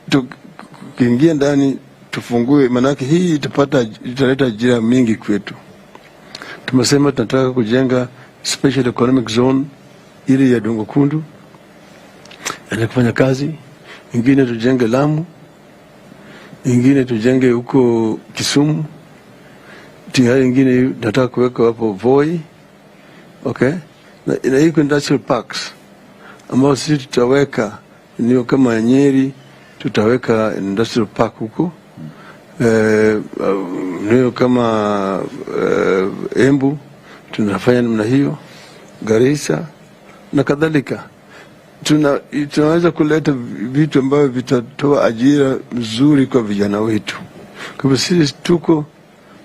tukiingia ndani tufungue, manake hii italeta ajira mingi kwetu. Tumesema tunataka kujenga special economic zone ili ya Dongo Kundu ya kufanya kazi, ingine tujenge Lamu, ingine tujenge huko Kisumu, tihari ingine nataka kuweka hapo Voi, okay? Na hiko industrial parks ambao sisi tutaweka niyo kama Nyeri, tutaweka industrial park huko, niyo kama Embu tunafanya namna hiyo, Garissa na kadhalika. Tunaweza kuleta vitu ambavyo vitatoa ajira mzuri kwa vijana wetu. Kwa hivyo sisi tuko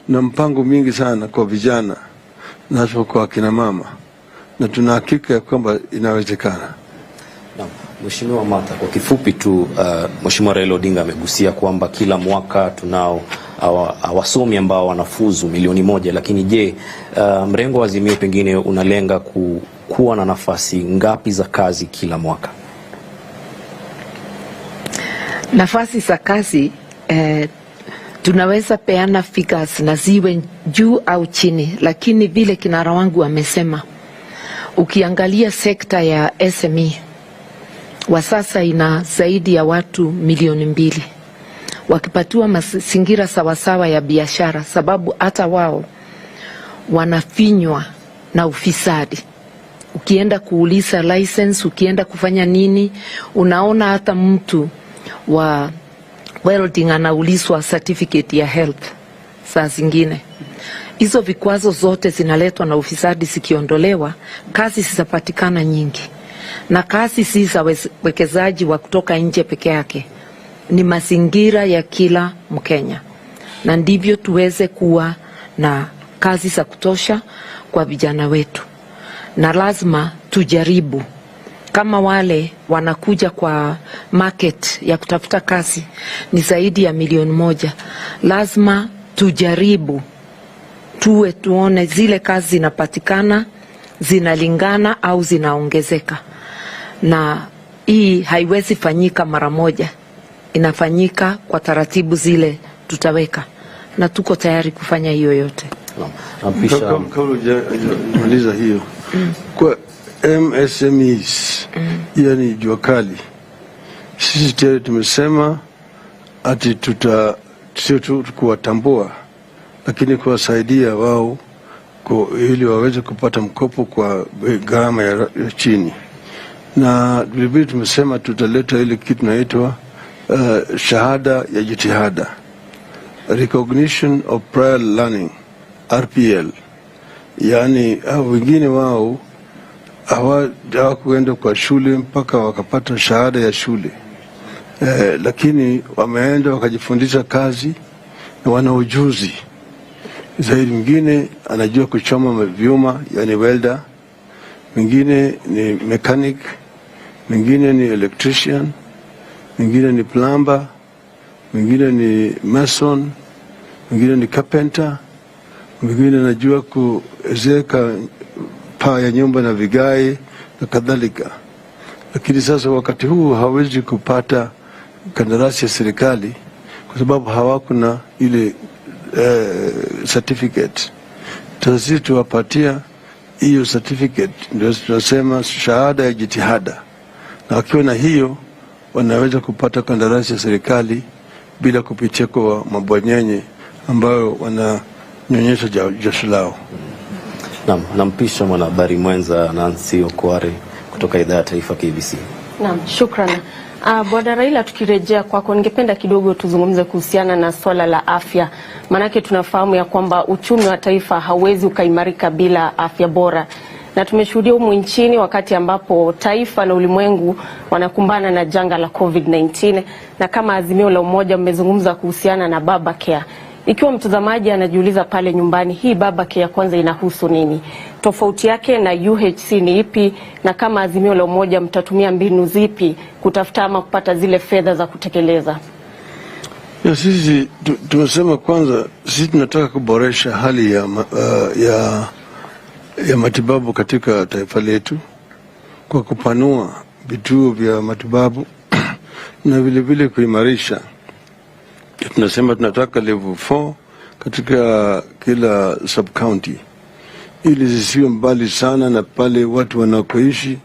na mpango mingi sana kwa vijana na kwa kina mama, na tuna hakika ya kwamba inawezekana. Mheshimiwa Martha, kwa kifupi tu, Mheshimiwa Raila Odinga amegusia kwamba kila mwaka tunao wasomi ambao wanafuzu 1,000,000, lakini je, mrengo wa Azimio pengine unalenga kuwa na nafasi ngapi za kazi kila mwaka? Nafasi za kazi tunaweza peana figures na ziwe juu au chini, lakini vile kinara wangu amesema, ukiangalia sekta ya SME wa sasa ina zaidi ya watu 2,000,000 wakipatiwa mazingira sawasawa ya biashara, sababu hata wao wanafinywa na ufisadi. Ukienda kuuliza license, ukienda kufanya nini, unaona hata mtu wa welding anaulizwa certificate ya health. Saa zingine hizo vikwazo zote zinaletwa na ufisadi, zikiondolewa kazi zitapatikana nyingi. Na kazi si za wekezaji wa kutoka nje peke yake, ni mazingira ya kila Mkenya, na ndivyo tuweze kuwa na kazi za kutosha kwa vijana wetu. Na lazima tujaribu, kama wale wanakuja kwa market ya kutafuta kazi ni zaidi ya 1,000,000, lazima tujaribu tuone zile kazi zinapatikana, zinalingana au zinaongezeka. Na hii haiwezi fanyika mara moja, inafanyika kwa taratibu zile tutaweka, na tuko tayari kufanya hiyo yote. Maliza hiyo kwa MSMEs, yani jua kali, sisi tayari tumesema ati sio tu kuwatambua, lakini kuwasaidia wao ili waweze kupata mkopo kwa gharama ya chini. Na vilevile tumesema tutaleta ile kitu inaitwa shahada ya jitihada, recognition of prior learning, RPL. Yani wengine wao hawakuenda kwa shule mpaka wakapata shahada ya shule, lakini wameenda wakajifundisha kazi na wana ujuzi zaidi. Mwingine anajua kuchoma vyuma, yani welder, mwingine ni mechanic, mwingine ni electrician, mwingine ni plumber, mwingine ni mason, mwingine ni carpenter, mwingine anajua kuezeka paa ya nyumba na vigae na kadhalika. Lakini sasa wakati huu hawezi kupata kandarasi ya serikali kwa sababu hawakuna ile certificate. Sisi tuwapatia hiyo certificate, ndio tunasema shahada ya jitihada, na wakiwa na hiyo wanaweza kupata kandarasi ya serikali bila kupitia kwa mabwanyenye ambayo wananyonyesha jasho lao. Nampisha mwanahabari mwenza Nancy Okware kutoka idhaa ya taifa KBC. Shukrani. Bwana Raila, tukirejea kwako, ningependa kidogo tuzungumze kuhusiana na swala la afya. Manake tunafahamu ya kwamba uchumi wa taifa hauwezi ukaimarika bila afya bora. Na tumeshuhudia humu nchini wakati ambapo taifa na ulimwengu wanakumbana na janga la COVID-19, na kama Azimio la Umoja mmezungumza kuhusiana na baba care. Ikiwa mtazamaji anajiuliza pale nyumbani, hii baba care kwanza inahusu nini? Tofauti yake na UHC ni ipi? Na kama Azimio la Umoja mtatumia mbinu zipi kutafuta ama kupata zile fedha za kutekeleza? Sisi tumesema kwanza sisi tunataka kuboresha hali ya matibabu katika taifa letu kwa kupanua vituo vya matibabu na vile vile kuimarisha. Tunasema tunataka level 4 katika kila sub county ili zisiwe mbali sana na pale watu wanakoishi.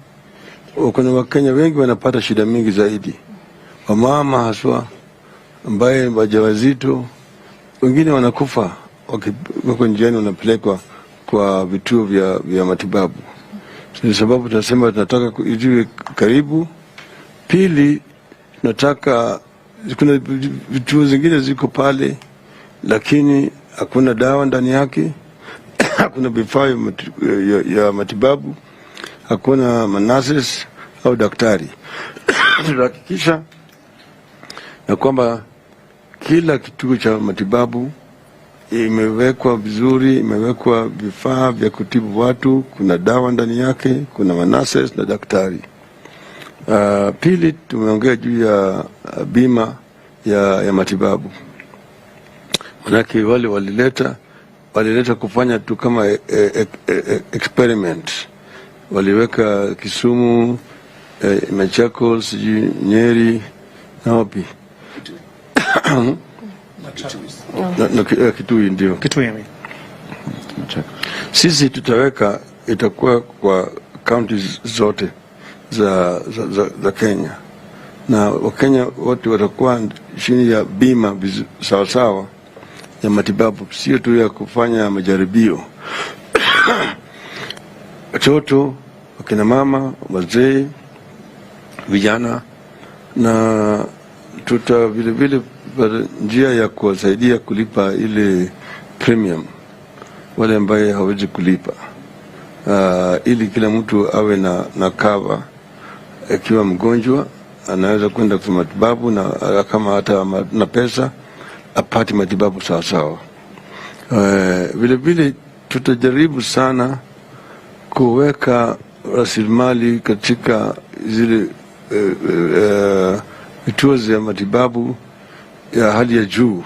Kuna Wakenya wengi wanapata shida mingi zaidi, wamama haswa ambaye wajawazito, wengine wanakufa wako njiani wanapelekwa kwa vituo vya matibabu. Kwa sababu tunasema tunataka iwe karibu. Pili, tunataka kuna vituo zingine ziko pale lakini hakuna dawa ndani yake, hakuna vifaa ya matibabu, hakuna manases au daktari. Tunahakikisha na kwamba kila kituo cha matibabu imewekwa vizuri, imewekwa vifaa vya kutibu watu, kuna dawa ndani yake, kuna manases na daktari. Pili, tumeongea juu ya bima ya matibabu. Manake wale walileta kufanya tu kama experiment. Waliweka Kisumu, Machakos, Nyeri na wapi? Kitui ndio. Kitui. Sisi tutaweka, itakuwa kwa counties zote za Kenya, na Wakenya wote watakuwa chini ya bima sawa sawa ya matibabu, sio tu ya kufanya majaribio. Watoto, wakina mama, wazee, vijana, na tuta vile njia ya kuwasaidia kulipa ile premium wale ambaye hawezi kulipa, ili kila mtu awe na cover. Akiwa mgonjwa anaweza kwenda kwa matibabu, na kama hata na pesa apate matibabu sawa sawa. Vile tutajaribu sana kuweka rasilimali katika zile vituo za matibabu ya hali ya juu.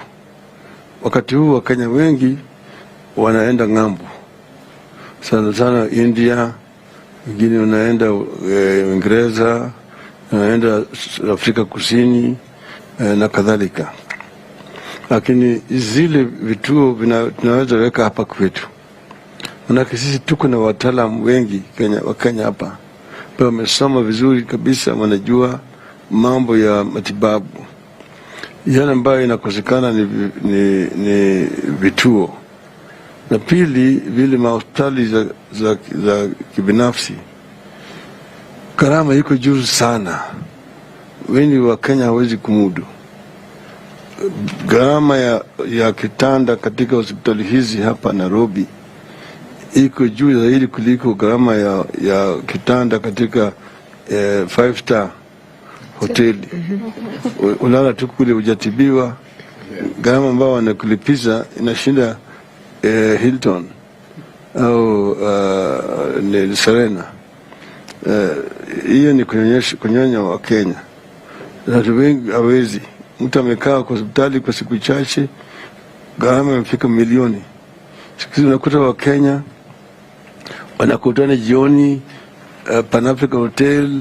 Wakati huu Wakenya wengi wanaenda ng'ambo, sana India, wengine wanaenda Uingereza, wanaenda Afrika Kusini na kadhalika. Lakini zile vituo tunaweza weka hapa kwetu. Manake sisi tuko na wataalamu wengi Wakenya hapa, wamesoma vizuri kabisa, wanajua mambo ya matibabu. Yale ambayo inakosekana ni vituo. Na pili, vile mahospitali za kibinafsi, gharama iko juu sana. Wengi wa Kenya hawezi kumudu. Gharama ya kitanda katika hospitali hizi hapa Nairobi iko juu zaidi kuliko gharama ya kitanda katika 5-star hoteli. Unalala tu kule hujatibiwa, gharama ambao wanakulipiza inashinda Hilton au Serena. Hiyo ni kunyonya wa Kenya. Watu wengi hawezi. Mtu amekaa kwa hospitali kwa siku chache, gharama imefika milioni. Siku hizi unakuta wa Kenya wanakutana jioni Pan Africa Hotel,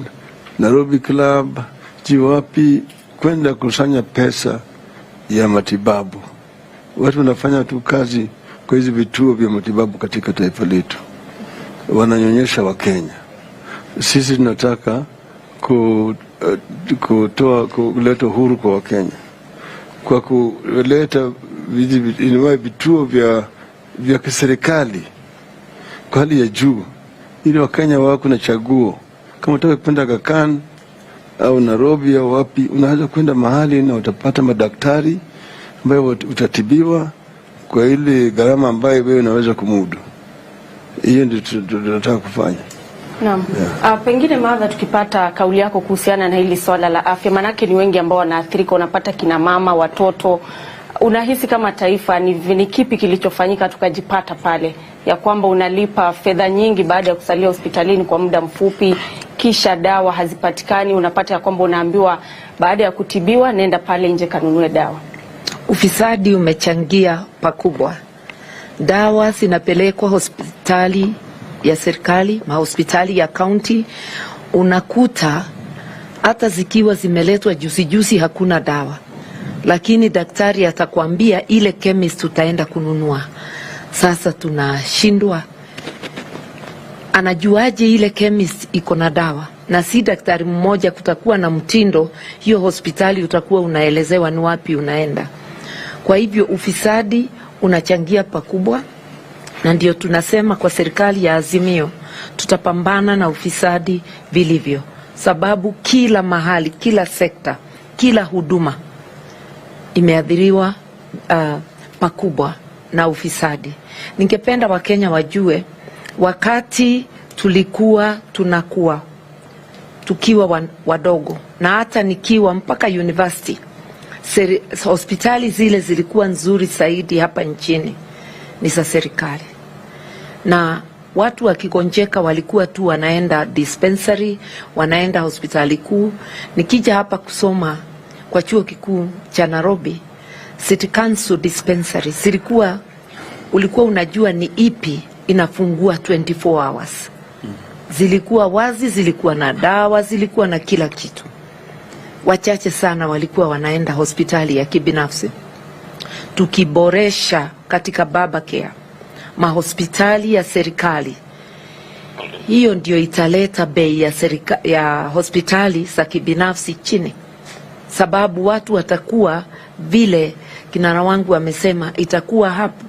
Nairobi Club, jiwapi, kwenda kusanya pesa ya matibabu. Watu wanafanya tu kazi kwa hizi vituo vya matibabu katika taifa letu, wananyonyesha wa Kenya. Sisi tunataka kuleta uhuru kwa Wakenya, kwa kuleta vituo vya kiserikali kwa hali ya juu, ili Wakenya wako na chaguo. Kama unataka kwenda Aga Khan au Nairobi au wapi, unaweza kwenda mahali na utapata madaktari ambayo utatibiwa kwa ile gharama ambayo wewe unaweza kumudu. Hiyo ndio tunataka kufanya. Naam. Yeah. Pengine Martha, tukipata kauli yako kuhusiana na hili swala la afya, manake ni wengi ambao wanaathirika, unapata kina mama, watoto. Unahisi kama taifa ni kipi kilichofanyika tukajipata pale ya kwamba unalipa fedha nyingi baada ya kusalia hospitalini kwa muda mfupi, kisha dawa hazipatikani, unapata ya kwamba unaambiwa baada ya kutibiwa nenda pale nje kanunue dawa? Ufisadi umechangia pakubwa. Dawa zinapelekwa hospitali ya serikali, mahospitali ya county, unakuta hata zikiwa zimeletwa juzi hakuna dawa. Lakini daktari atakwambia ile chemist utaenda kununua. Sasa tunashindwa. Anajuaje ile chemist iko na dawa? Na si daktari mmoja, kutakuwa na mtindo. Hiyo hospitali utakuwa unaelezewa ni wapi unaenda. Kwa hivyo ufisadi unachangia pakubwa, na ndio tunasema kwa serikali ya Azimio tutapambana na ufisadi vilivyo, sababu kila mahali, kila sekta, kila huduma imeathiriwa pakubwa na ufisadi. Ningependa Wakenya wajue, wakati tulikuwa tukiwa wadogo, na hata nikiwa mpaka university, hospitali zile zilikuwa nzuri zaidi hapa nchini ni za serikali. Na watu wakigonjeka walikuwa tu wanaenda dispensary, wanaenda hospitali kuu. Nikija hapa kusoma kwa chuo kikuu cha Nairobi, City Council dispensary ulikuwa unajua ni ipi inafungua 24 hours. Zilikuwa wazi, zilikuwa na dawa, zilikuwa na kila kitu. Wachache sana walikuwa wanaenda hospitali ya kibinafsi. Tukiboresha katika baba care, mahospitali ya serikali, hiyo ndio italeta bei ya hospitali za kibinafsi chini, sababu watu watakuwa vile kinara wangu amesema, itakuwa hapo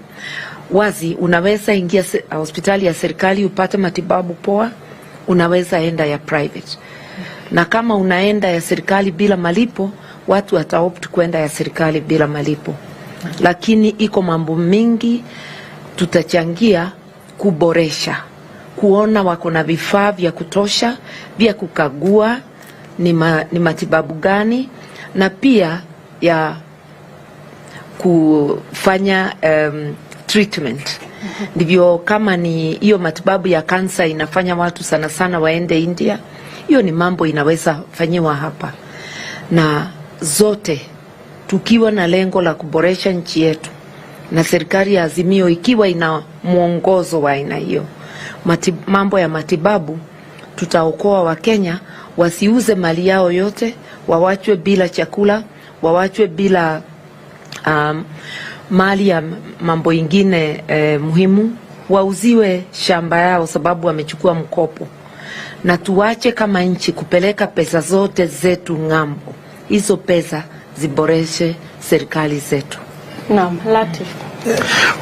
wazi. Unaweza ingia hospitali ya serikali upate matibabu poa, unaweza enda ya private. Na kama unaenda ya serikali bila malipo, watu wataopt kwenda ya serikali bila malipo. Lakini iko mambo mingi tutachangia kuboresha, kuona wako na vifaa vya kutosha vya kukagua ni matibabu gani, na pia ya kufanya treatment. Ndivyo kama ni hiyo matibabu ya kansa inafanya watu sana sana waende India, hiyo ni mambo inaweza fanyiwa hapa. Na zote tukiwa na lengo la kuboresha nchi yetu, na serikali ya Azimio ikiwa ina mwongozo wa aina hiyo, mambo ya matibabu, tutaokoa Wakenya wasiuze mali yao yote, wawachwe bila chakula, wawachwe bila mali ya mambo ingine muhimu, wauziwe shamba yao sababu wamechukua mkopo, na tuache kama nchi kupeleka pesa zote zetu ng'ambo. Hizo pesa ziboreshe serikali zetu. Naam, Latif.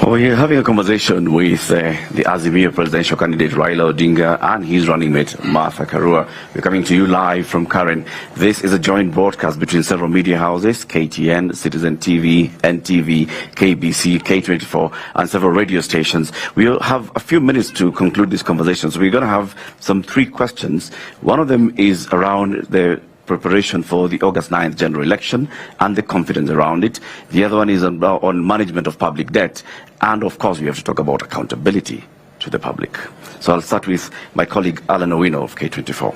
Well, we're having a conversation with the Azimio presidential candidate Raila Odinga and his running mate Martha Karua. We're coming to you live from Karen. This is a joint broadcast between several media houses, KTN, Citizen TV, NTV, KBC, K24, and several radio stations. We'll have a few minutes to conclude this conversation. So we're going to have some 3 questions. One of them is around the preparation for the August 9th general election and the confidence around it. The other one is on management of public debt. And of course, we have to talk about accountability to the public. So I'll start with my colleague Alan Owino of K24.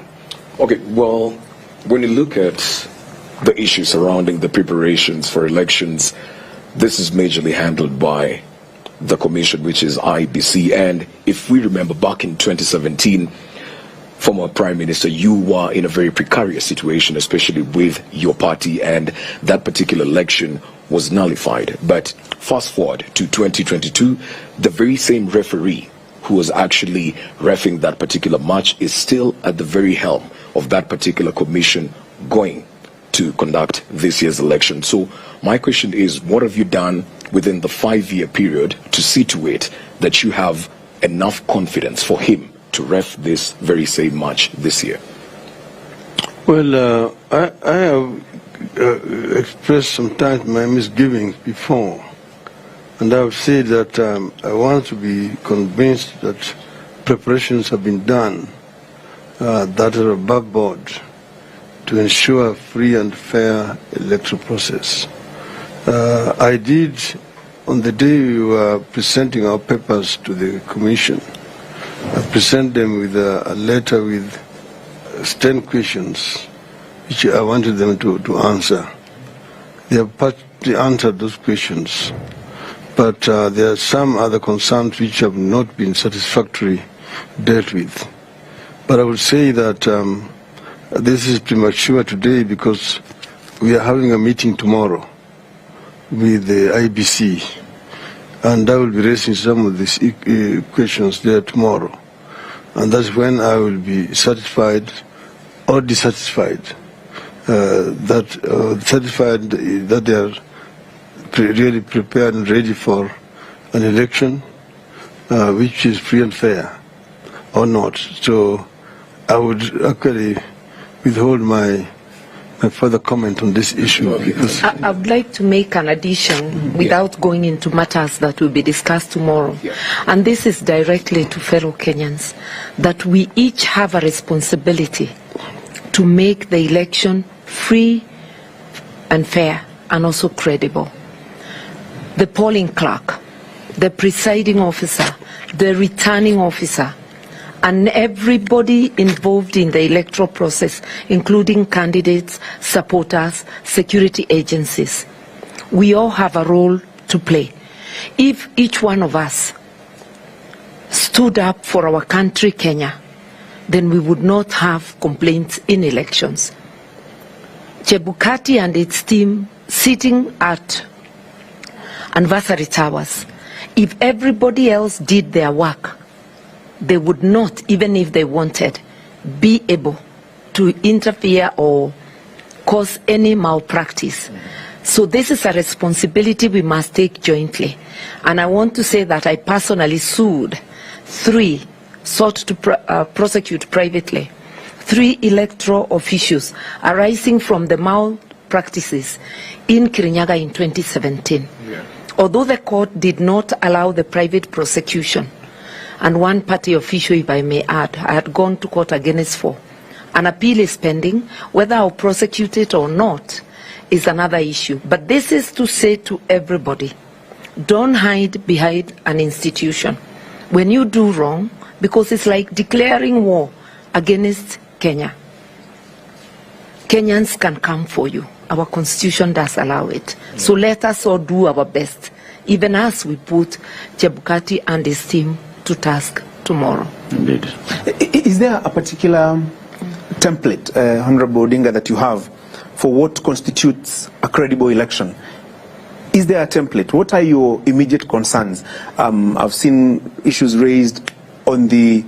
Okay, well, when you look at the issues surrounding the preparations for elections, this is majorly handled by the commission, which is IBC. And if we remember back in 2017, former Prime Minister, you were in a very precarious situation, especially with your party, and that particular election was nullified. But fast forward to 2022, the very same referee who was actually reffing that particular match is still at the very helm of that particular commission going to conduct this year's election. So my question is, what have you done within the 5-year period to see to it that you have enough confidence for him to ref this very same match this year? Well, I have expressed sometimes my misgivings before, and I have said that I want to be convinced that preparations have been done that are above board to ensure a free and fair electoral process. I did, on the day we were presenting our papers to the Commission, I present them with a letter with 10 questions which I wanted them to answer. They have partly answered those questions, but there are some other concerns which have not been satisfactorily dealt with. But I would say that this is premature today because we are having a meeting tomorrow with the IBC. And I will be raising some of these questions there tomorrow. And that's when I will be satisfied or dissatisfied, satisfied that they are really prepared and ready for an election which is free and fair or not. So I would actually withhold my further comment on this issue. Because I would like to make an addition without going into matters that will be discussed tomorrow. And this is directly to fellow Kenyans, that we each have a responsibility to make the election free and fair and also credible. The polling clerk, the presiding officer, the returning officer, and everybody involved in the electoral process, including candidates, supporters, security agencies. We all have a role to play. If each one of us stood up for our country, Kenya, then we would not have complaints in elections. Chebukati and its team sitting at anniversary towers, if everybody else did their work, they would not, even if they wanted, be able to interfere or cause any malpractice. So this is a responsibility we must take jointly. And I want to say that I personally sought to prosecute privately 3 electoral officials arising from the malpractices in Kirinyaga in 2017. Yeah. Although the court did not allow the private prosecution, and one party official, if I may add, I had gone to court against 4. An appeal is pending. Whether I'll prosecute it or not is another issue. But this is to say to everybody, don't hide behind an institution when you do wrong, because it's like declaring war against Kenya. Kenyans can come for you. Our constitution does allow it. So let us all do our best, even as we put Chebukati and his team to task tomorrow. Indeed. Is there a particular template, Honorable Odinga, that you have for what constitutes a credible election? Is there a template? What are your immediate concerns? I've seen issues raised on the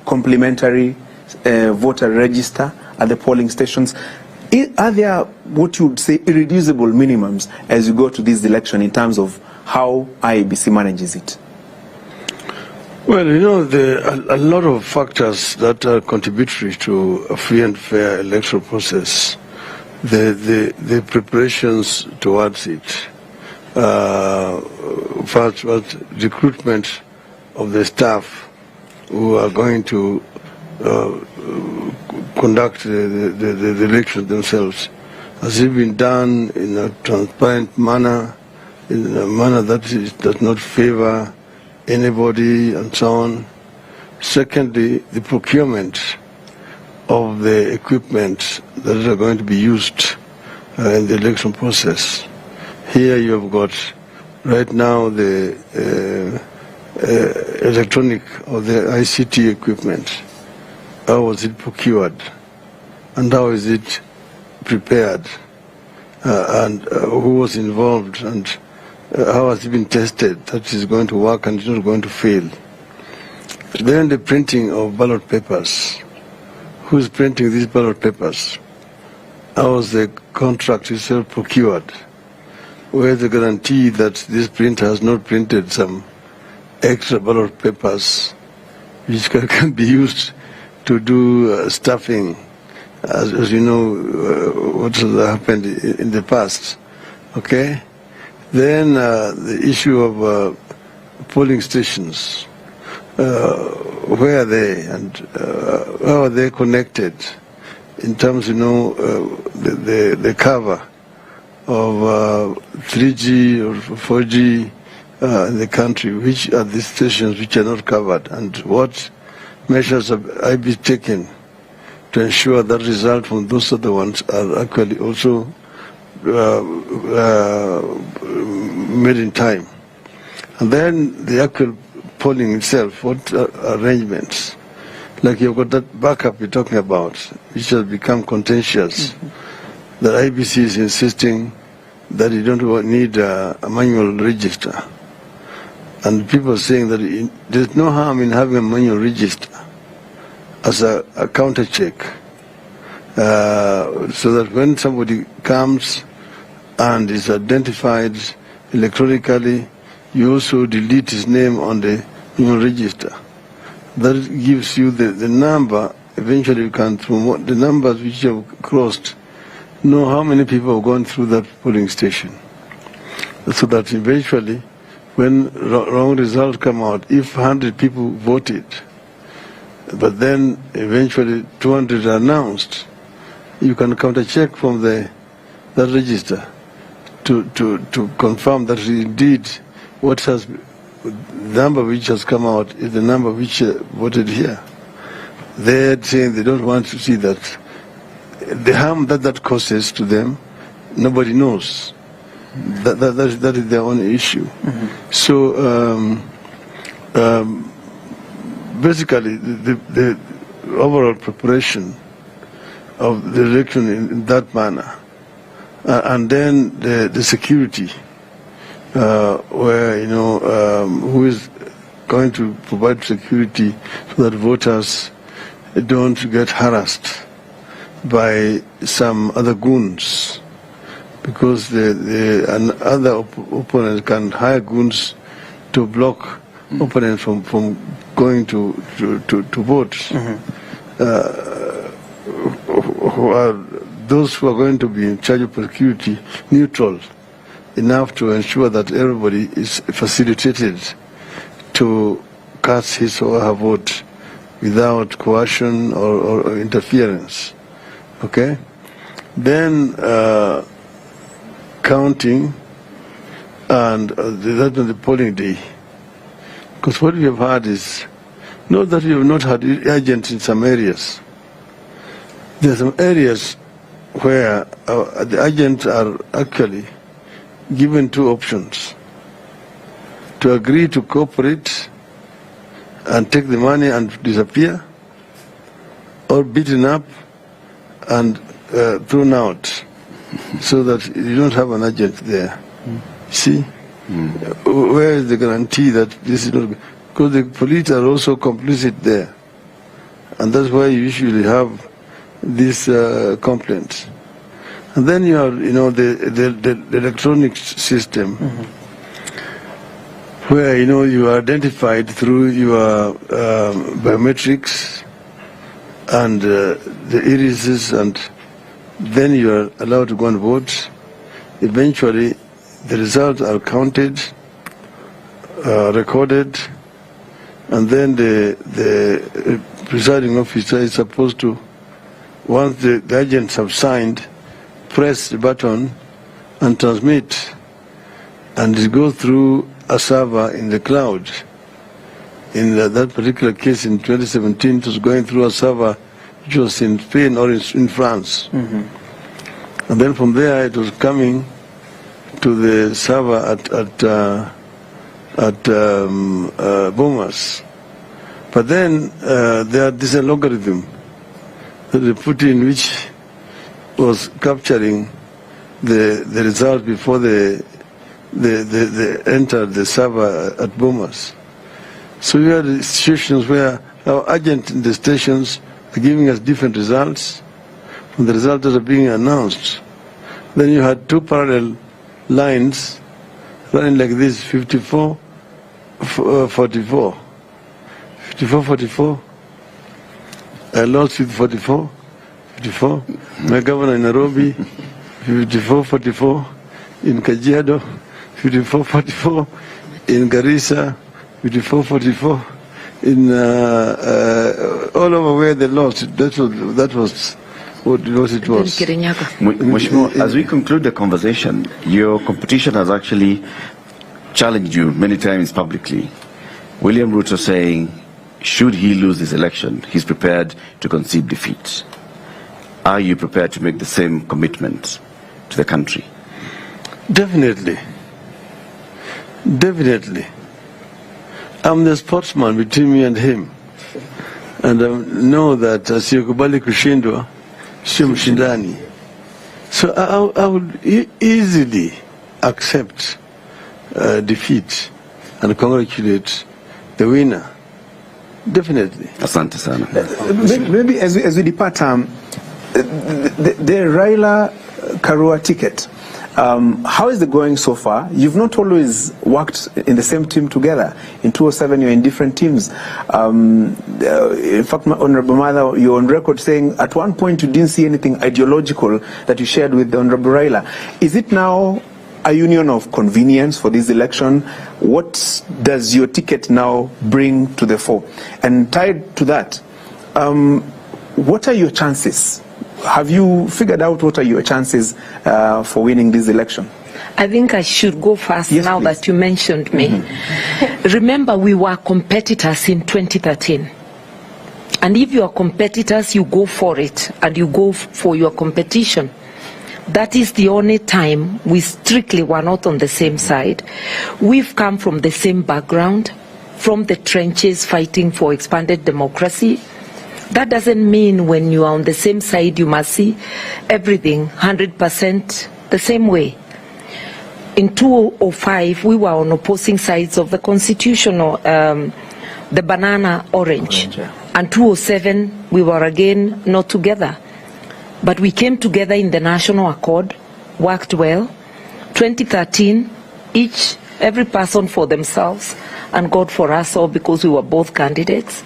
complementary voter register at the polling stations. Are there what you would say irreducible minimums as you go to this election in terms of how IEBC manages it? Well, you know, there are a lot of factors that are contributory to a free and fair electoral process. The preparations towards it, first was recruitment of the staff who are going to conduct the elections themselves. Has it been done in a transparent manner, in a manner that does not favor anybody, and so on? Secondly, the procurement of the equipment that are going to be used in the election process. Here you have got right now the electronic or the ICT equipment. How was it procured? And how is it prepared? And who was involved? And how has it been tested that is going to work and is not going to fail? Then the printing of ballot papers. Who is printing these ballot papers? How was the contract itself procured? Where is the guarantee that this printer has not printed some extra ballot papers which can be used to do stuffing, as you know, what has happened in the past? Okay? Then the issue of polling stations. Where are they, and how are they connected in terms, you know, the cover of 3G or 4G in the country? Which are the stations which are not covered, and what measures have I been taken to ensure that result from those other ones are actually also made in time? And then the actual polling itself, what arrangements? Like you've got that backup you're talking about, which has become contentious. Mm-hmm. The IBC is insisting that you don't need a manual register. And people are saying that there's no harm in having a manual register as a counter check. So that when somebody comes and is identified electronically, you also delete his name on the register. That gives you the number. Eventually you can, from the numbers which you have crossed, know how many people have gone through that polling station. So that eventually, when wrong results come out, if 100 people voted, but then eventually 200 are announced, you can counter check from that register to confirm that indeed what has the number which has come out is the number which voted here. They're saying they don't want to see that. The harm that causes to them, nobody knows. That is their own issue. Mm-hmm. So basically, the overall preparation of the election in that manner, and then the security. Where, you know, who is going to provide security so that voters don't get harassed by some other goons because another opponent can hire goons to block opponents from going to vote. Who are those who are going to be in charge of security neutral enough to ensure that everybody is facilitated to cast his or her vote without coercion or interference. Okay? Then counting and that on the polling day. Because what we have had is, not that we have not had agents in some areas. There are some areas where the agents are actually given two options: to agree to cooperate and take the money and disappear, or beaten up and thrown out, so that you don't have an agent there. See? Where is the guarantee that this is not? Because the police are also complicit there, and that's why you usually have these complaints. And then you have, the electronic system, where you are identified through your biometrics and the irises, and then you are allowed to go and vote. Eventually, the results are counted, recorded, and then the presiding officer is supposed to, once the agents have signed, press the button and transmit, and it goes through a server in the cloud. In that particular case in 2017, it was going through a server which was in Spain or in France. And then from there it was coming to the server at Bomas. But then there's a logarithm that they put in, which was capturing the result before they entered the server at Bomas. So we had situations where our agents in the stations are giving us different results from the results that are being announced. Then you had two parallel lines running like this: 54, 44. 54, 44. I lost with 44. 54. My governor in Nairobi, 54, 44. In Kajiado, 54, 44. In Garissa, 54, 44. In all over where they lost. That was what it was. Mheshimiwa, as we conclude the conversation, your competition has actually challenged you many times publicly. William Ruto saying, should he lose this election, he's prepared to concede defeat. Are you prepared to make the same commitment to the country? Definitely. Definitely. I'm the sportsman between me and him. And I know that asiyokubali kushindwa sio mshindani. So I would easily accept defeat and congratulate the winner. Definitely. Asante sana. Maybe as we depart, the Raila Karua ticket, how is it going so far? You've not always worked in the same team together. In 2007, you're in different teams. In fact, my Honorable Mother, you're on record saying at one point you didn't see anything ideological that you shared with the Honorable Raila. Is it now a union of convenience for this election? What does your ticket now bring to the fore? And tied to that, what are your chances? Have you figured out what are your chances for winning this election? I think I should go first, yes, now, please, that you mentioned me. Remember, we were competitors in 2013. And if you are competitors, you go for it and you go for your competition. That is the only time we strictly were not on the same side. We've come from the same background, from the trenches fighting for expanded democracy. That doesn't mean when you are on the same side you must see everything 100% the same way. In 2005, we were on opposing sides of the constitutional, the banana orange. And 2007, we were again not together. But we came together in the National Accord worked well. 2013, every person for themselves, and God for us all because we were both candidates.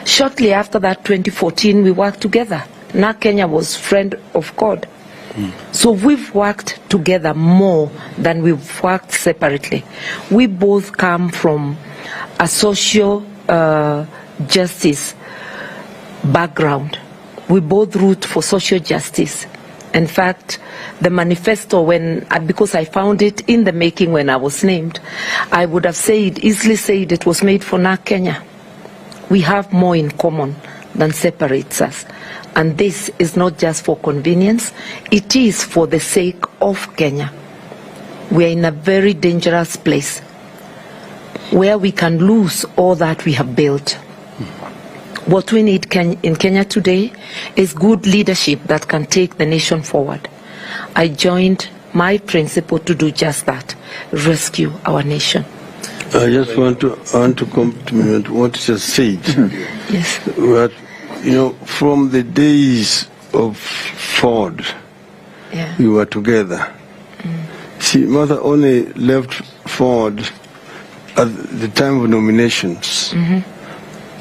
Shortly after that, 2014, we worked together. Now Kenya was friend of God. So we've worked together more than we've worked separately. We both come from a social justice background. We both root for social justice. In fact, the manifesto, because I found it in the making when I was named, I would have easily said it was made for NARC Kenya. We have more in common than separates us. And this is not just for convenience, it is for the sake of Kenya. We are in a very dangerous place where we can lose all that we have built. What we need in Kenya today is good leadership that can take the nation forward. I joined my principle to do just that, rescue our nation. I just want to compliment what you just said. Yes. But, from the days of Ford, we were together. See, Mother only left Ford at the time of nominations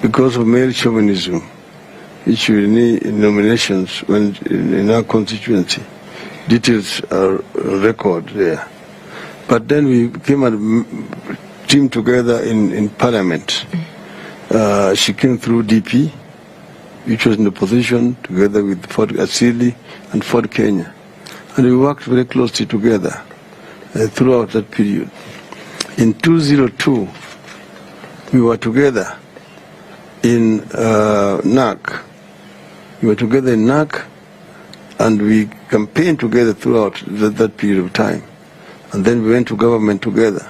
because of male chauvinism, which we need in nominations in our constituency. Details are record there. But then we came and teamed together in Parliament. She came through DP, which was in the opposition, together with Ford Asili and Ford Kenya. And we worked very closely together throughout that period. In 2002, we were together in NARC. We were together in NARC, and we campaigned together throughout that period of time. And then we went to government together,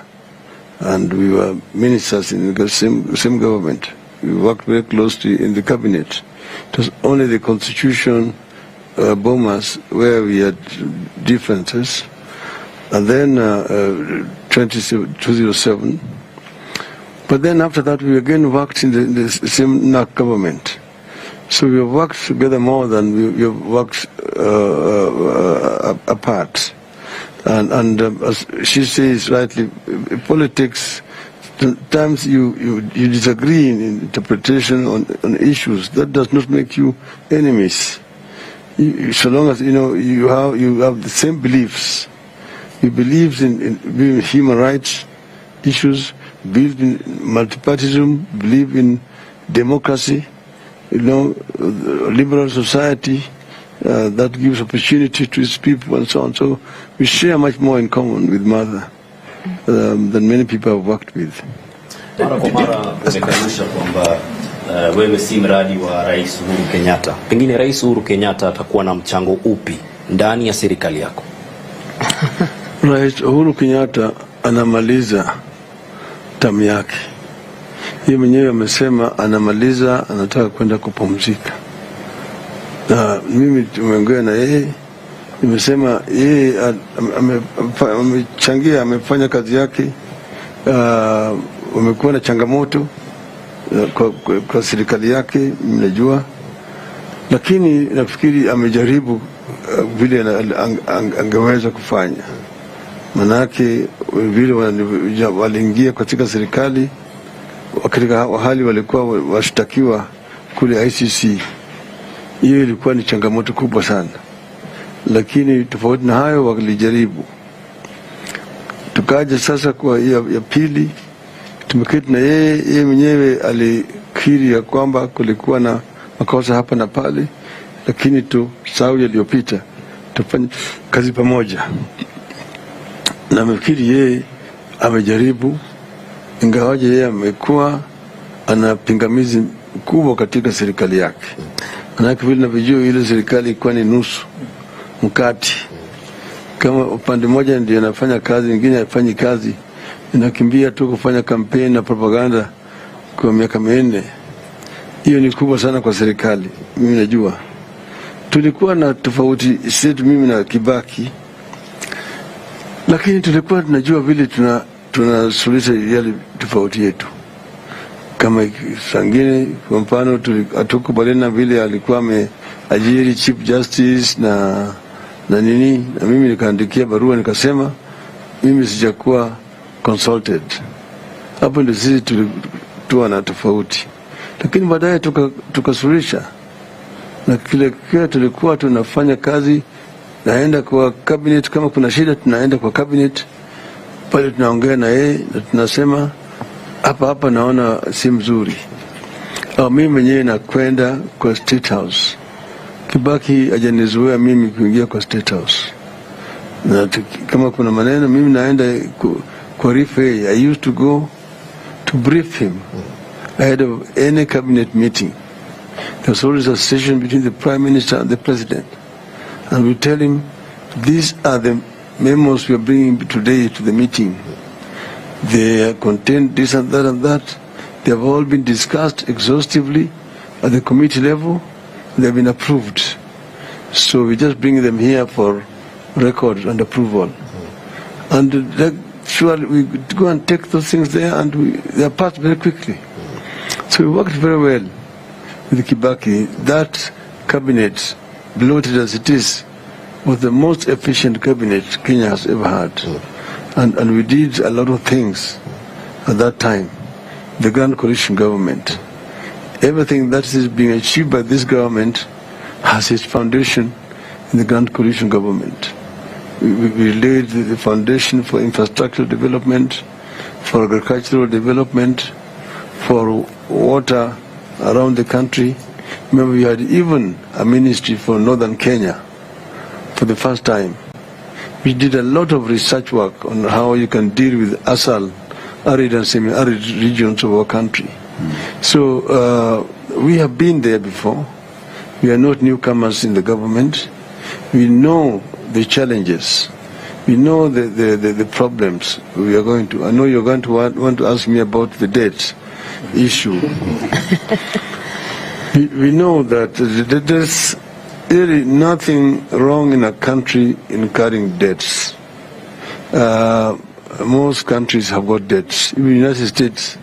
and we were ministers in the same government. We worked very closely in the cabinet. It was only the constitution bombers where we had differences. And then 2007. But then after that, we again worked in the same NARC government. So we have worked together more than we have worked apart. And as she says rightly, politics, sometimes you disagree in interpretation on issues. That does not make you enemies. So long as you have the same beliefs. You believe in human rights issues, believe in multipartyism, believe in democracy, liberal society that gives opportunity to its people and so on. So we share much more in common with Mother than many people have worked with. Mara kwa mara umekanusha kwamba wewe si mradi wa Rais Uhuru Kenyatta. Pengine Rais Uhuru Kenyatta atakuwa na mchango upi ndani ya serikali yako? Rais Uhuru Kenyatta anamaliza tamu yake. Yeye mwenyewe amesema anamaliza, anataka kwenda kupumzika. Na mimi tumeongea na yeye, nimesema yeye amechangia, amefanya kazi yake. Wamekuwa na changamoto kwa serikali yake, mnajua, lakini nafikiri amejaribu vile angeweza kufanya. Manake vile waliingia katika serikali, katika hali walikuwa washtakiwa kule ICC. Hiyo ilikuwa ni changamoto kubwa sana, lakini tofauti na hayo walijaribu. Tukaja sasa kwa ya pili, tumeketi na yeye mwenyewe alikiri ya kwamba kulikuwa na makosa hapa na pale, lakini tusahau yaliyopita, tufanye kazi pamoja. Na nafikiri yeye amejaribu, ingawaje yeye amekuwa ana pingamizi kubwa katika serikali yake. Manake vile navyojua ile serikali ilikuwa ni nusu mkati. Kama upande mmoja ndio anafanya kazi, mwingine hafanyi kazi, inakimbia tu kufanya kampeni na propaganda kwa miaka 4. Hiyo ni kubwa sana kwa serikali. Mimi najua tulikuwa na tofauti zetu, mimi na Kibaki, lakini tulikuwa tunajua vile tunasuluhisha yale tofauti yetu. Kama sangine kwa mfano hatukubaliana vile alikuwa ameajiri Chief Justice na na nini, na mimi nikaandikia barua nikasema mimi sijakuwa consulted. Hapo ndio sisi tulikuwa na tofauti, lakini baadaye tukasuluhisha, na kile tulikuwa tunafanya kazi, naenda kwa cabinet, kama kuna shida tunaenda kwa cabinet pale, tunaongea na yeye na tunasema hapa naona si mzuri, au mimi mwenyewe nakwenda kwa State House. Kibaki hajanizuia mimi kuingia kwa State House, na kama kuna maneno mimi naenda kwa referee. I used to go to brief him ahead of any cabinet meeting. There's always a session between the Prime Minister and the President, and we tell him these are the memos we are bringing today to the meeting. They contain this and that and that. They have all been discussed exhaustively at the committee level. They have been approved. So we just bring them here for record and approval. And surely we go and take those things there, and they are passed very quickly. So we worked very well with Kibaki. That cabinet, bloated as it is, was the most efficient cabinet Kenya has ever had. And we did a lot of things at that time. The Grand Coalition government. Everything that is being achieved by this government has its foundation in the Grand Coalition government. We laid the foundation for infrastructure development, for agricultural development, for water around the country. Remember, we had even a ministry for Northern Kenya for the first time. We did a lot of research work on how you can deal with ASAL, arid and semi-arid regions of our country. So we have been there before. We are not newcomers in the government. We know the challenges. We know the problems we are going to. I know you're going to want to ask me about the debt issue. we know that there's really nothing wrong in a country in carrying debts. Most countries have got debts. Even the United States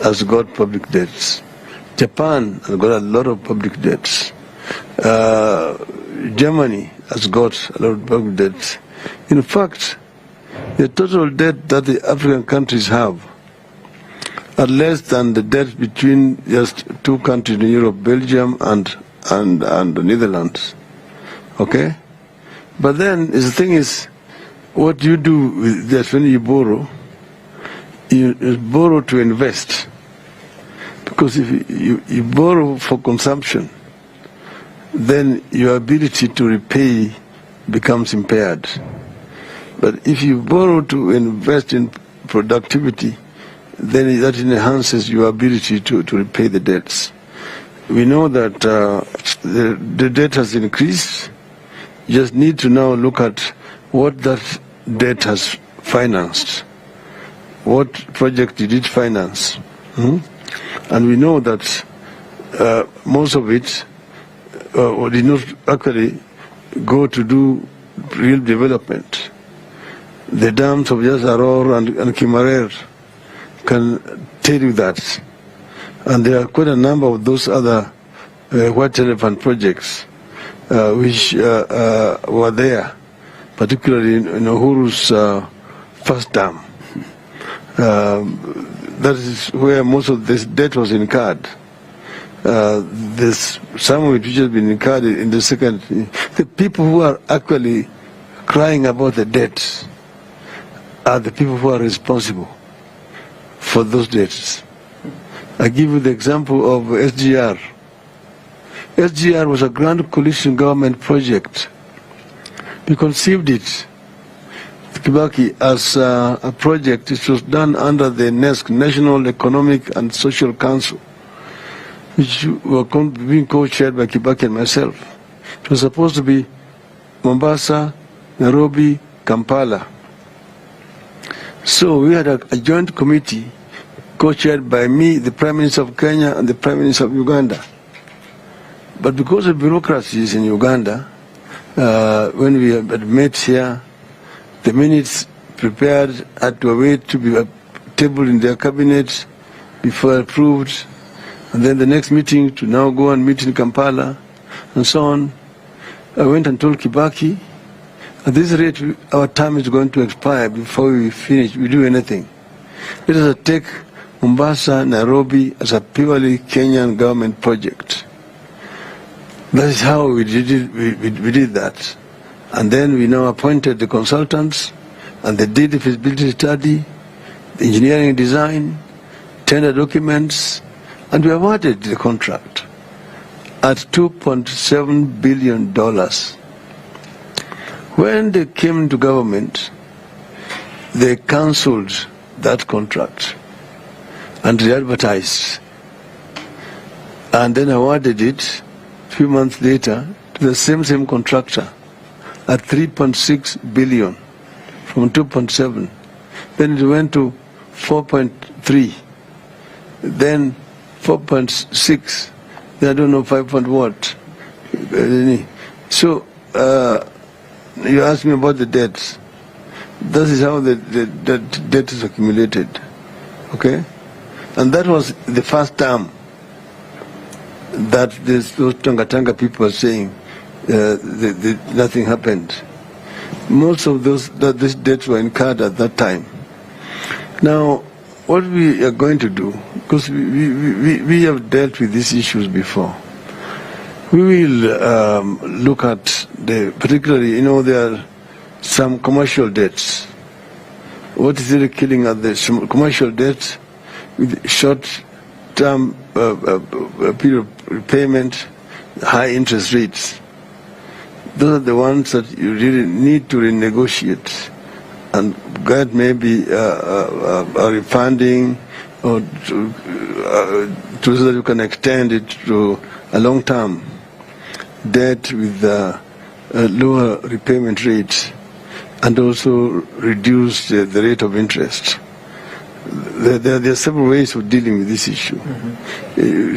has got public debts. Japan has got a lot of public debts. Germany has got a lot of public debts. In fact, the total debt that the African countries have are less than the debt between just two countries in Europe, Belgium and the Netherlands. Okay? But then the thing is, what you do with that when you borrow to invest. Because if you borrow for consumption, then your ability to repay becomes impaired. But if you borrow to invest in productivity, then that enhances your ability to repay the debts. We know that the debt has increased. You just need to now look at what that debt has financed. What project did it finance? And we know that most of it did not actually go to do real development. The dams of Yazaror and Kimarer can tell you that. And there are quite a number of those other white elephant projects which were there, particularly in Uhuru's first dam. That is where most of this debt was incurred. There's some of it which has been incurred in the second. The people who are actually crying about the debt are the people who are responsible for those debts. I give you the example of SGR. SGR was a Grand Coalition government project. We conceived it, Kibaki, as a project. It was done under the NESC, National Economic and Social Council, which were being co-chaired by Kibaki and myself. It was supposed to be Mombasa, Nairobi, Kampala. So we had a joint committee co-chaired by me, the Prime Minister of Kenya, and the Prime Minister of Uganda. But because of bureaucracies in Uganda, when we had met here, the minutes prepared had to wait to be tabled in their cabinet before approved, and then the next meeting to now go and meet in Kampala, and so on. I went and told Kibaki, At this rate, our time is going to expire before we finish, we do anything. Let us take Mombasa, Nairobi as a purely Kenyan government project. That is how we did it. We did that. And then we now appointed the consultants, and they did the feasibility study, the engineering design, tender documents, and we awarded the contract at $2.7 billion. When they came to government, they cancelled that contract and re-advertised, and then awarded it a few months later to the same contractor at $3.6 billion from 2.7. Then it went to 4.3, then 4.6, then I don't know 5 point what. So you asked me about the debts. This is how the debt is accumulated, okay? And that was the first time that those Tanga people are saying nothing happened. Most of these debts were incurred at that time. Now, what we are going to do, because we have dealt with these issues before, we will look at particularly, there are some commercial debts. What is really killing are the commercial debts with short-term period of repayment, high interest rates. Those are the ones that you really need to renegotiate and get maybe a refunding or so that you can extend it to a long-term debt with lower repayment rates and also reduce the rate of interest. There are several ways of dealing with this issue,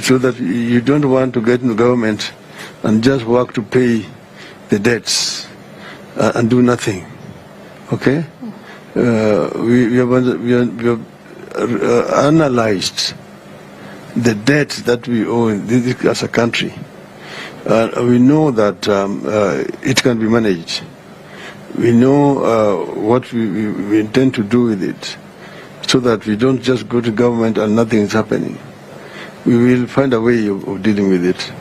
so that you don't want to get in the government and just work to pay the debts and do nothing. Okay? We have analyzed the debt that we owe as a country. We know that it can be managed. We know what we intend to do with it, so that we don't just go to government and nothing is happening. We will find a way of dealing with it.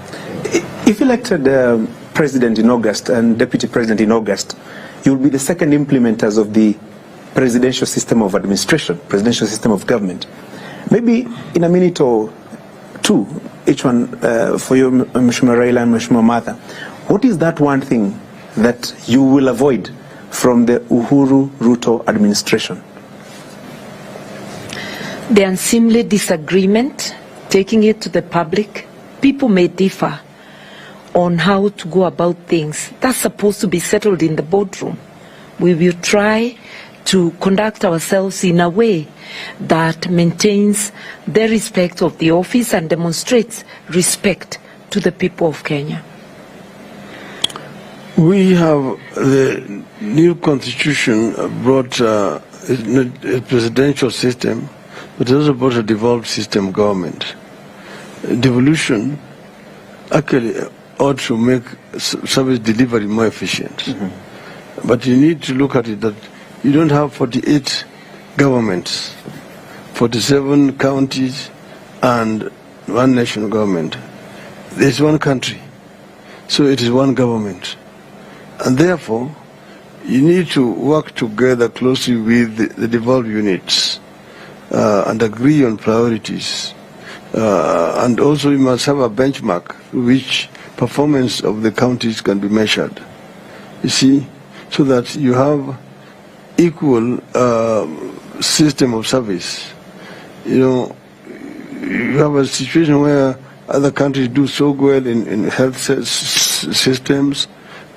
If elected president in August and deputy president in August, you will be the second implementers of the presidential system of administration, presidential system of government. Maybe in a minute or two, each one for you, Mheshimiwa Raila and Mheshimiwa Martha, what is that one thing that you will avoid from the Uhuru Ruto administration? The unseemly disagreement, taking it to the public. People may differ on how to go about things. That's supposed to be settled in the boardroom. We will try to conduct ourselves in a way that maintains the respect of the office and demonstrates respect to the people of Kenya. We have the new constitution brought a presidential system, but it also brought a devolved system of government. Devolution actually ought to make service delivery more efficient. But you need to look at it that you don't have 48 governments, 47 counties, and one national government. There's one country, so it is one government. And therefore, you need to work together closely with the devolved units and agree on priorities. And also you must have a benchmark which performance of the counties can be measured. You see, so that you have equal system of service. You have a situation where other countries do so well in health systems,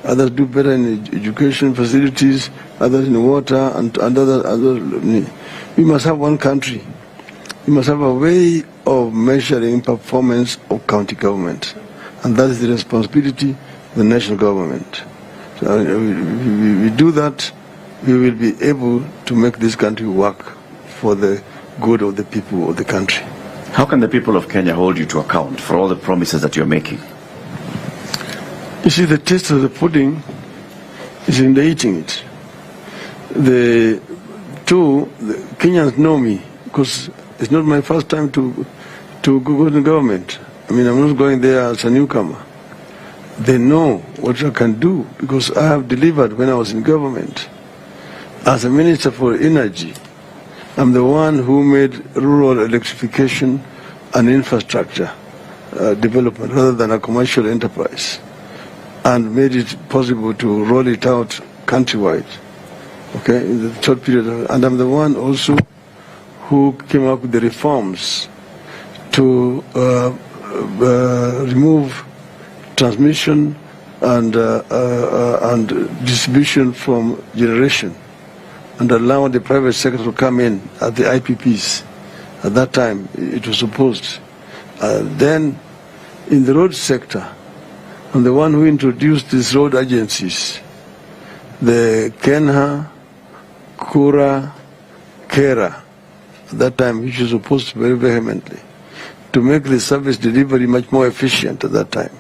others do better in education facilities, others in water, and others. We must have one country. We must have a way of measuring performance of county government, and that is the responsibility of the national government. So if we do that, we will be able to make this country work for the good of the people of the country. How can the people of Kenya hold you to account for all the promises that you're making? You see, the taste of the pudding is in the eating it. The Kenyans know me because it's not my first time to go to government. I mean, I'm not going there as a newcomer. They know what I can do because I have delivered when I was in government. As a Minister for Energy, I'm the one who made rural electrification an infrastructure development rather than a commercial enterprise, and made it possible to roll it out countrywide, okay, in the short period. And I'm the one also who came up with the reforms to remove transmission and distribution from generation and allow the private sector to come in at the IPPs. At that time, it was opposed. Then, in the road sector, I'm the one who introduced these road agencies, the Kenha, Kura, Kera, at that time, which was opposed very vehemently, to make the service delivery much more efficient at that time.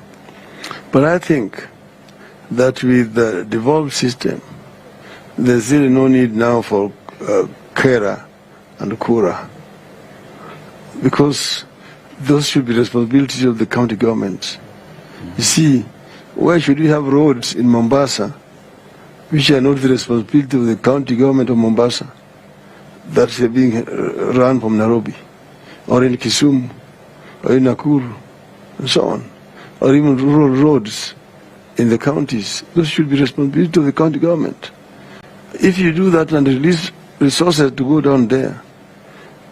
But I think that with the devolved system, there's really no need now for Kera and Kura, because those should be responsibilities of the county governments. You see, why should we have roads in Mombasa which are not the responsibility of the county government of Mombasa that are being run from Nairobi, or in Kisumu, or in Nakuru, and so on, or even rural roads in the counties? Those should be responsibility of the county government. If you do that and release resources to go down there,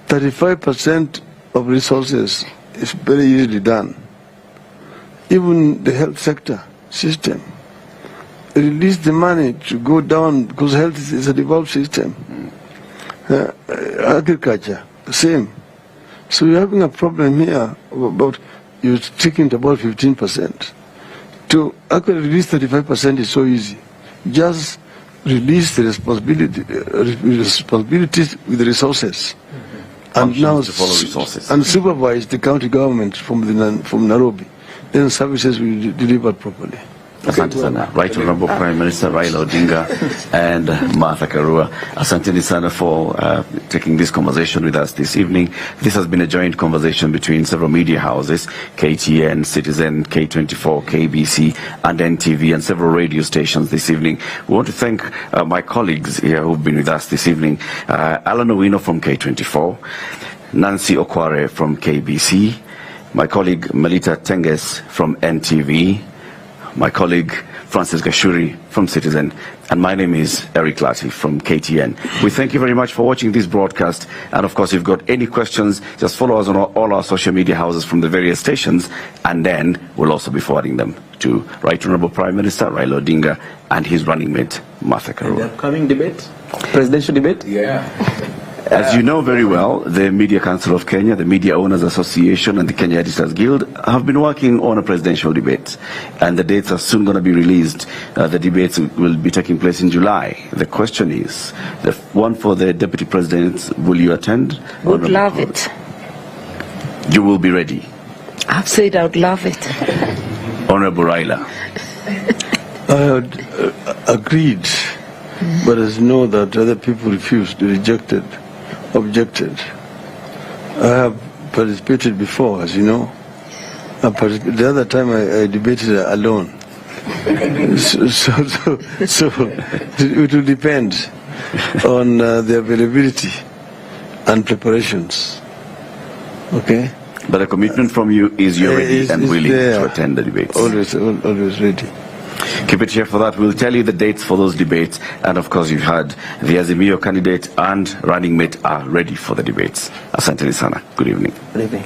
35% of resources is very easily done. Even the health sector system, release the money to go down because health is a devolved system. Agriculture, the same. So you're having a problem here about, you're sticking to about 15%. To actually release 35% is so easy. Just release the responsibilities with the resources. And now and supervise the county government from Nairobi. Then services will be delivered properly. Asante sana. Right Honorable Prime Minister Raila Odinga and Martha Karua, asante sana for taking this conversation with us this evening. This has been a joint conversation between several media houses, KTN, Citizen, K24, KBC, and NTV, and several radio stations this evening. We want to thank my colleagues here who've been with us this evening. Alan Owino from K24, Nancy Okware from KBC, my colleague Melita Tenges from NTV, my colleague Francis Gashuri from Citizen, and my name is Eric Lati from KTN. We thank you very much for watching this broadcast, and of course, if you've got any questions, just follow us on all our social media houses from the various stations, and then we'll also be forwarding them to Right Honorable Prime Minister Raila Odinga and his running mate, Martha Karua. The upcoming debate? Presidential debate? Yeah. As you know very well, the Media Council of Kenya, the Media Owners Association, and the Kenya Editors Guild have been working on a presidential debate, and the dates are soon going to be released. The debates will be taking place in July. The question is, the one for the Deputy President, will you attend? Would love it. You will be ready? I've said I would love it. Honorable Raila. I had agreed, but as you know that other people refused, rejected, objected. I have participated before, as you know. The other time I debated alone. so it will depend on the availability and preparations. Okay? But a commitment from you is you're ready and willing to attend the debates. Always ready. Keep it here for that. We'll tell you the dates for those debates. And of course, you've heard the Azimio candidate and running mate are ready for the debates. Asante sana. Good evening. Good evening.